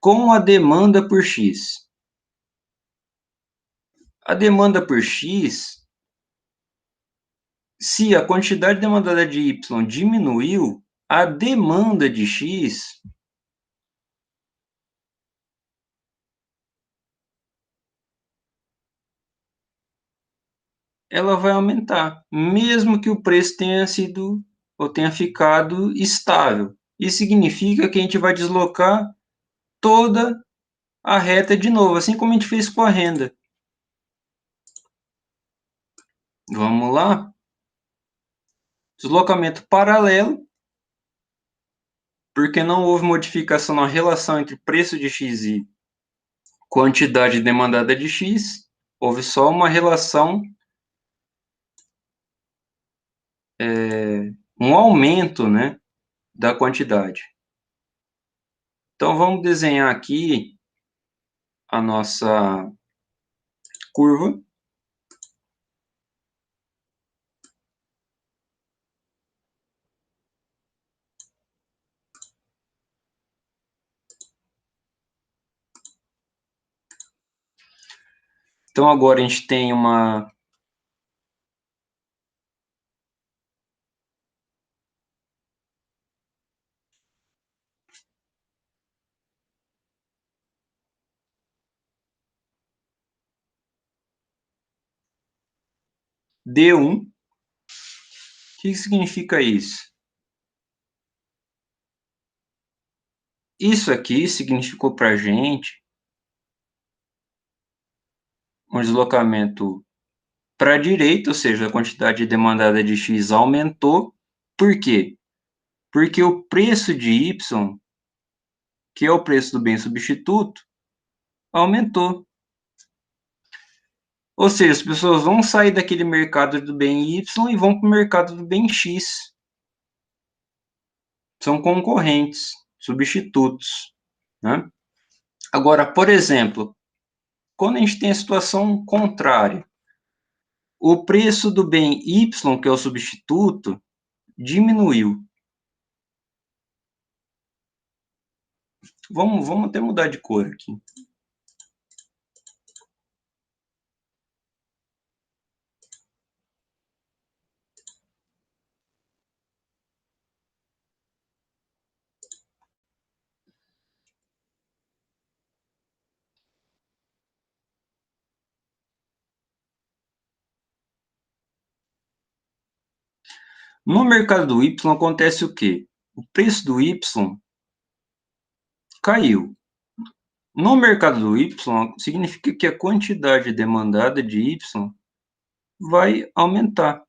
com a demanda por X? A demanda por X, se a quantidade demandada de Y diminuiu, a demanda de X ela vai aumentar, mesmo que o preço tenha sido ou tenha ficado estável. Isso significa que a gente vai deslocar toda a reta de novo, assim como a gente fez com a renda. Vamos lá? Deslocamento paralelo, Porque não houve modificação na relação entre preço de X e quantidade demandada de X, houve só uma relação, um aumento, né, da quantidade. Então, vamos desenhar aqui a nossa curva. Então, agora a gente tem uma D1. O que significa isso? Isso aqui significou para a gente um deslocamento para a direita, ou seja, a quantidade demandada de X aumentou. Por quê? Porque o preço de Y, que é o preço do bem substituto, aumentou. Ou seja, as pessoas vão sair daquele mercado do bem Y e vão para o mercado do bem X. São concorrentes, substitutos, né? Agora, por exemplo, quando a gente tem a situação contrária, o preço do bem Y, que é o substituto, diminuiu. Vamos até mudar de cor aqui. No mercado do Y acontece o quê? O preço do Y caiu. No mercado do Y, significa que a quantidade demandada de Y vai aumentar,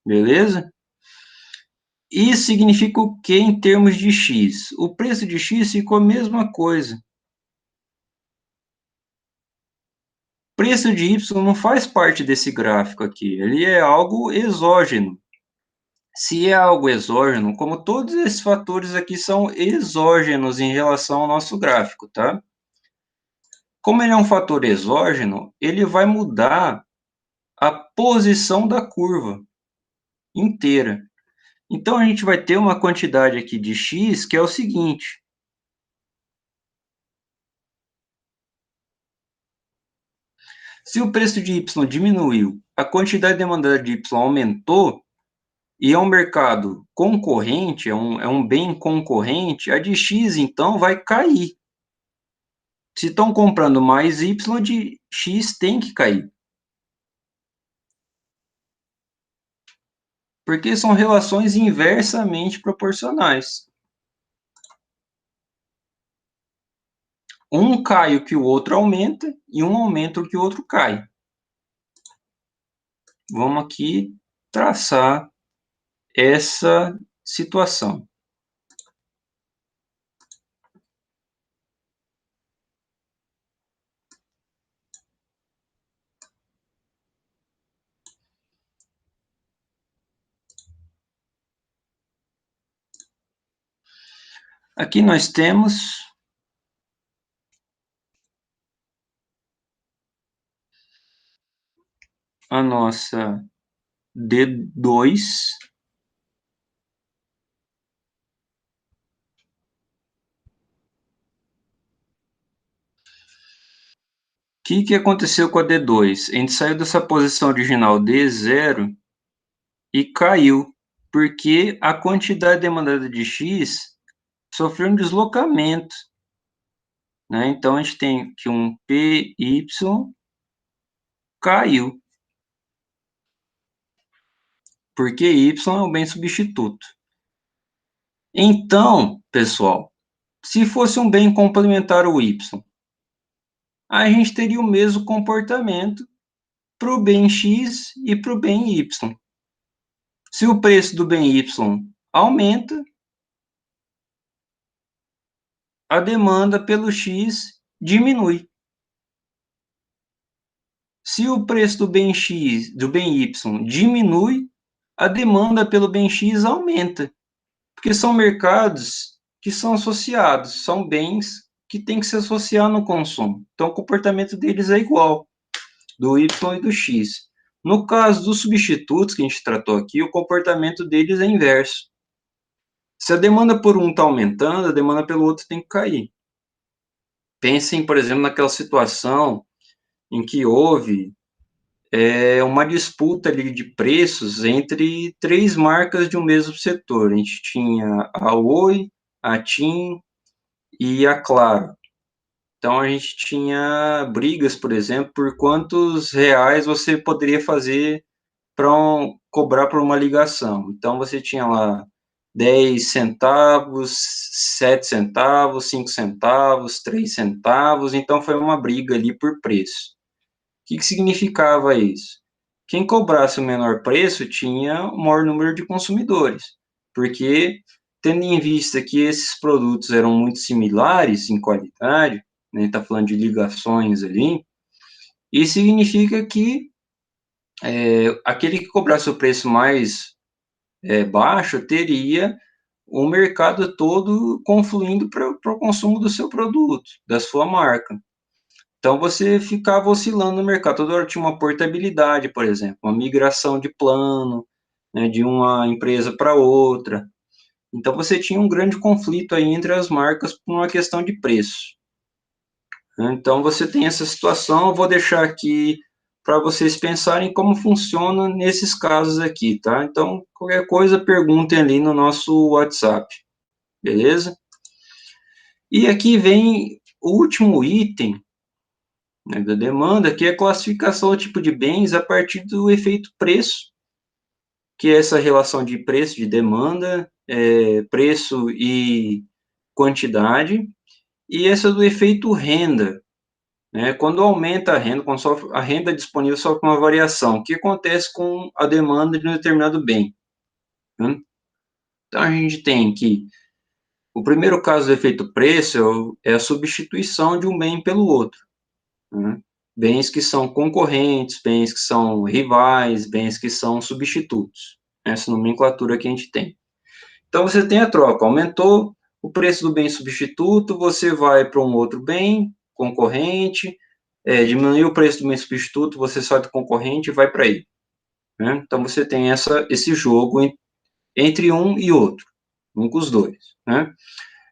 beleza? Isso significa o que em termos de X? O preço de X ficou a mesma coisa. O preço de Y não faz parte desse gráfico aqui, ele é algo exógeno. Se é algo exógeno, como todos esses fatores aqui são exógenos em relação ao nosso gráfico, tá? Como ele é um fator exógeno, ele vai mudar a posição da curva inteira. Então, a gente vai ter uma quantidade aqui de X que é o seguinte. Se o preço de Y diminuiu, a quantidade demandada de Y aumentou, e é um mercado concorrente, é um bem concorrente, a de X, então, vai cair. Se estão comprando mais Y, de X tem que cair. Porque são relações inversamente proporcionais. Um cai o que o outro aumenta, e um aumenta o que o outro cai. Vamos aqui traçar essa situação. Aqui nós temos a nossa D2. O que aconteceu com a D2? A gente saiu dessa posição original D0 e caiu, porque a quantidade demandada de X sofreu um deslocamento, né? Então, a gente tem que um PY caiu, porque Y é o bem substituto. Então, pessoal, se fosse um bem complementar o Y, a gente teria o mesmo comportamento para o bem X e para o bem Y. Se o preço do bem Y aumenta, a demanda pelo X diminui. Se o preço do bem X, do bem Y diminui, a demanda pelo bem X aumenta, porque são mercados que são associados, são bens que têm que se associar no consumo. Então, o comportamento deles é igual, do Y e do X. No caso dos substitutos que a gente tratou aqui, o comportamento deles é inverso. Se a demanda por um está aumentando, a demanda pelo outro tem que cair. Pensem, por exemplo, naquela situação em que houve uma disputa ali de preços entre três marcas de um mesmo setor. A gente tinha a Oi, a TIM e a Claro. Então, a gente tinha brigas, por exemplo, por quantos reais você poderia fazer para cobrar por uma ligação. Então, você tinha lá 10 centavos, 7 centavos, 5 centavos, 3 centavos. Então, foi uma briga ali por preço. O que significava isso? Quem cobrasse o menor preço tinha o maior número de consumidores, porque, tendo em vista que esses produtos eram muito similares em qualidade, né, está falando de ligações ali, isso significa que aquele que cobrasse o preço mais baixo teria o mercado todo confluindo para o consumo do seu produto, da sua marca. Então, você ficava oscilando no mercado, toda hora tinha uma portabilidade, por exemplo, uma migração de plano, né, de uma empresa para outra. Então, você tinha um grande conflito aí entre as marcas por uma questão de preço. Então, você tem essa situação, eu vou deixar aqui para vocês pensarem como funciona nesses casos aqui, tá? Então, qualquer coisa, perguntem ali no nosso WhatsApp, beleza? E aqui vem o último item, né, da demanda, que é a classificação do tipo de bens a partir do efeito preço, que é essa relação de preço, de demanda, preço e quantidade, e essa do efeito renda, né? Quando aumenta a renda, quando a renda disponível sofre uma variação, o que acontece com a demanda de um determinado bem? Né? Então, a gente tem que o primeiro caso do efeito preço é a substituição de um bem pelo outro. Né? Bens que são concorrentes, bens que são rivais, bens que são substitutos. Essa nomenclatura que a gente tem. Então, você tem a troca. Aumentou o preço do bem substituto, você vai para um outro bem concorrente, diminuiu o preço do bem substituto, você sai do concorrente e vai para ele. Né? Então, você tem esse jogo entre um e outro, um com os dois. Né?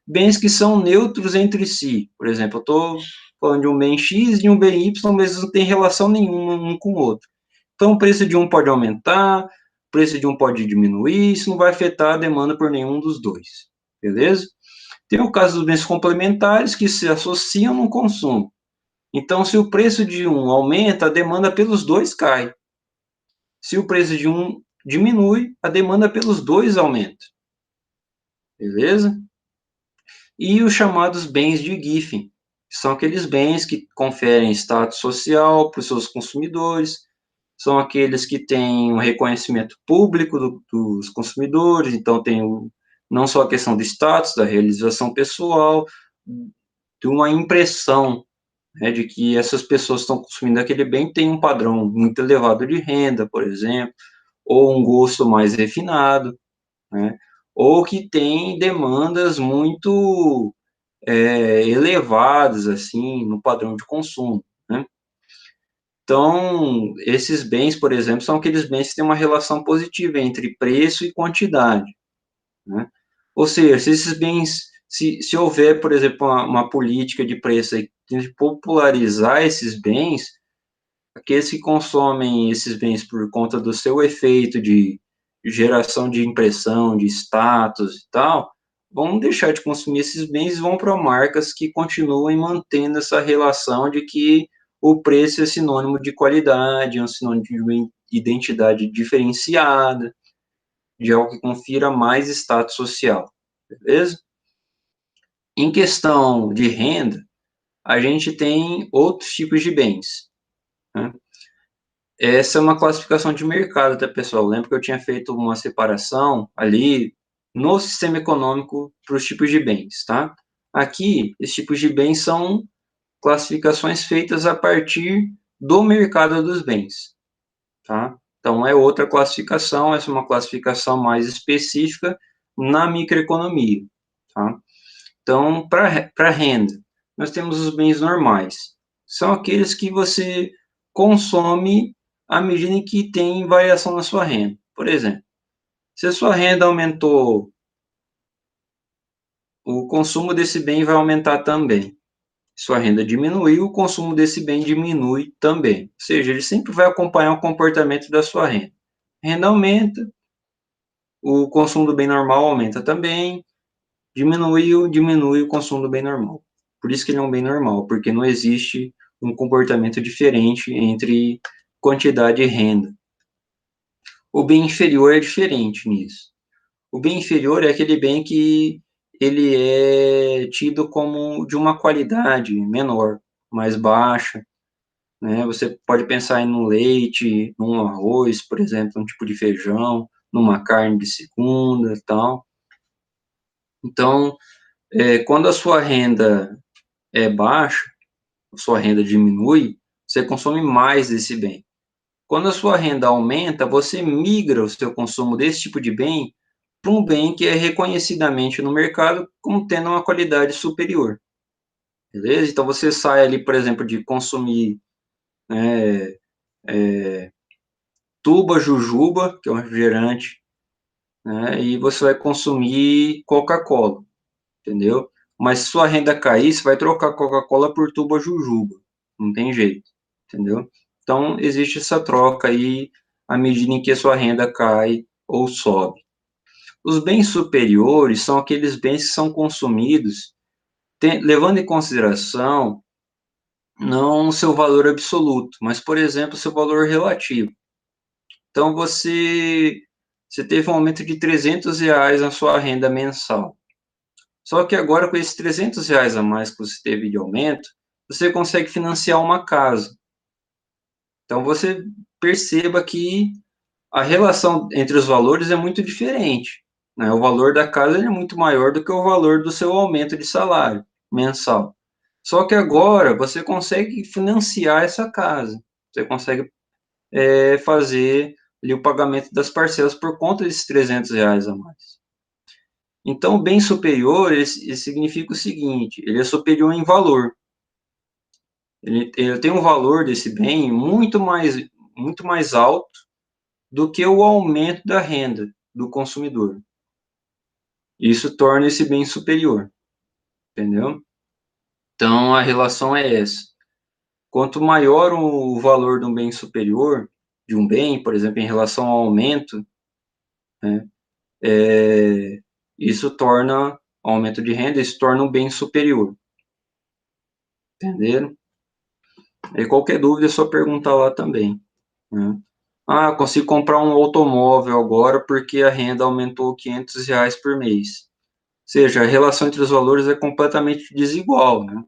Bens que são neutros entre si. Por exemplo, eu estou falando de um bem X e de um bem Y, mas eles não têm relação nenhuma um com o outro. Então, o preço de um pode aumentar, o preço de um pode diminuir, isso não vai afetar a demanda por nenhum dos dois, beleza? Tem o caso dos bens complementares que se associam no consumo. Então, se o preço de um aumenta, a demanda pelos dois cai. Se o preço de um diminui, a demanda pelos dois aumenta, beleza? E os chamados bens de Giffen, que são aqueles bens que conferem status social para os seus consumidores, são aqueles que têm um reconhecimento público dos consumidores, então tem não só a questão do status, da realização pessoal, de uma impressão, né, de que essas pessoas estão consumindo aquele bem têm um padrão muito elevado de renda, por exemplo, ou um gosto mais refinado, né, ou que tem demandas muito elevadas, assim, no padrão de consumo, né? Então, esses bens, por exemplo, são aqueles bens que têm uma relação positiva entre preço e quantidade, né? Ou seja, se esses bens, se houver, por exemplo, uma política de preço aí, de popularizar esses bens, aqueles que consomem esses bens por conta do seu efeito de geração de impressão, de status e tal, vão deixar de consumir esses bens e vão para marcas que continuem mantendo essa relação de que o preço é sinônimo de qualidade, é um sinônimo de uma identidade diferenciada, de algo que confira mais status social, beleza? Em questão de renda, a gente tem outros tipos de bens, né? Essa é uma classificação de mercado, tá, pessoal? Lembra que eu tinha feito uma separação ali no sistema econômico para os tipos de bens, tá? Aqui, esses tipos de bens são classificações feitas a partir do mercado dos bens, tá? Então, é outra classificação, essa é uma classificação mais específica na microeconomia, tá? Então, para renda, nós temos os bens normais. São aqueles que você consome à medida em que tem variação na sua renda. Por exemplo, se a sua renda aumentou, o consumo desse bem vai aumentar também. Sua renda diminuiu, o consumo desse bem diminui também. Ou seja, ele sempre vai acompanhar o comportamento da sua renda. A renda aumenta, o consumo do bem normal aumenta também. Diminuiu, diminui o consumo do bem normal. Por isso que ele é um bem normal, porque não existe um comportamento diferente entre quantidade e renda. O bem inferior é diferente nisso. O bem inferior é aquele bem que ele é tido como de uma qualidade menor, mais baixa, né? Você pode pensar em um leite, num arroz, por exemplo, um tipo de feijão, numa carne de segunda, tal. Então, quando a sua renda é baixa, a sua renda diminui, você consome mais desse bem. Quando a sua renda aumenta, você migra o seu consumo desse tipo de bem para um bem que é reconhecidamente no mercado como tendo uma qualidade superior. Beleza? Então você sai ali, por exemplo, de consumir né, tuba jujuba, que é um refrigerante, né, e você vai consumir Coca-Cola, entendeu? Mas se sua renda cair, você vai trocar Coca-Cola por tuba jujuba. Não tem jeito, entendeu? Então, existe essa troca aí à medida em que a sua renda cai ou sobe. Os bens superiores são aqueles bens que são consumidos levando em consideração não o seu valor absoluto, mas, por exemplo, o seu valor relativo. Então, você teve um aumento de R$ 300 na sua renda mensal. Só que agora, com esses R$ 300 a mais que você teve de aumento, você consegue financiar uma casa. Então, você perceba que a relação entre os valores é muito diferente, né? O valor da casa é muito maior do que o valor do seu aumento de salário mensal. Só que agora você consegue financiar essa casa. Você consegue fazer ali o pagamento das parcelas por conta desses R$ 300 a mais. Então, o bem superior, ele significa o seguinte, ele é superior em valor. Ele tem um valor desse bem muito mais alto do que o aumento da renda do consumidor. Isso torna esse bem superior, entendeu? Então, a relação é essa. Quanto maior o valor de um bem superior, de um bem, por exemplo, em relação ao aumento, né, isso torna, aumento de renda, isso torna um bem superior. Entenderam? E qualquer dúvida é só perguntar lá também, né? Ah, consigo comprar um automóvel agora porque a renda aumentou R$ 500 por mês. Ou seja, a relação entre os valores é completamente desigual, né?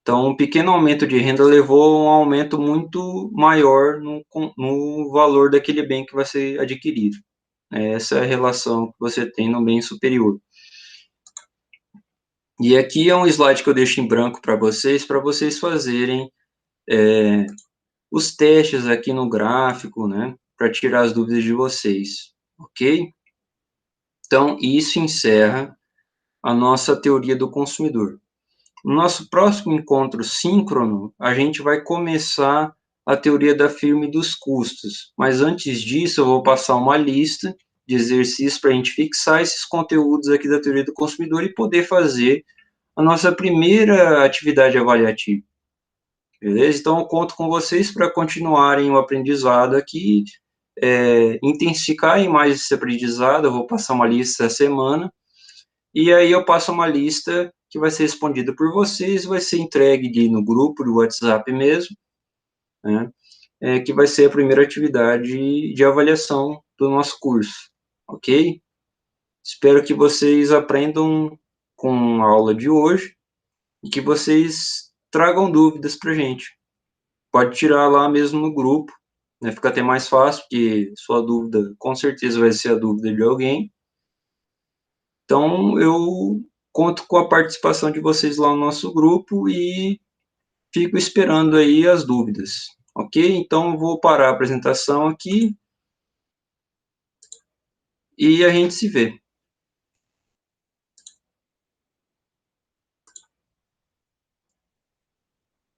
Então, um pequeno aumento de renda levou a um aumento muito maior no valor daquele bem que vai ser adquirido. Essa é a relação que você tem no bem superior. E aqui é um slide que eu deixo em branco para vocês fazerem os testes aqui no gráfico, né, para tirar as dúvidas de vocês, ok? Então, isso encerra a nossa teoria do consumidor. No nosso próximo encontro síncrono, a gente vai começar a teoria da firma e dos custos. Mas antes disso, eu vou passar uma lista de exercícios para a gente fixar esses conteúdos aqui da teoria do consumidor e poder fazer a nossa primeira atividade avaliativa. Beleza? Então, eu conto com vocês para continuarem o aprendizado aqui, intensificarem mais esse aprendizado. Eu vou passar uma lista essa semana. E aí eu passo uma lista que vai ser respondida por vocês, vai ser entregue no grupo do WhatsApp mesmo, né? Que vai ser a primeira atividade de avaliação do nosso curso, ok? Espero que vocês aprendam com a aula de hoje e que vocês tragam dúvidas para a gente. Pode tirar lá mesmo no grupo, né? Fica até mais fácil, porque sua dúvida com certeza vai ser a dúvida de alguém. Então, eu conto com a participação de vocês lá no nosso grupo e fico esperando aí as dúvidas, ok? Então, eu vou parar a apresentação aqui e a gente se vê.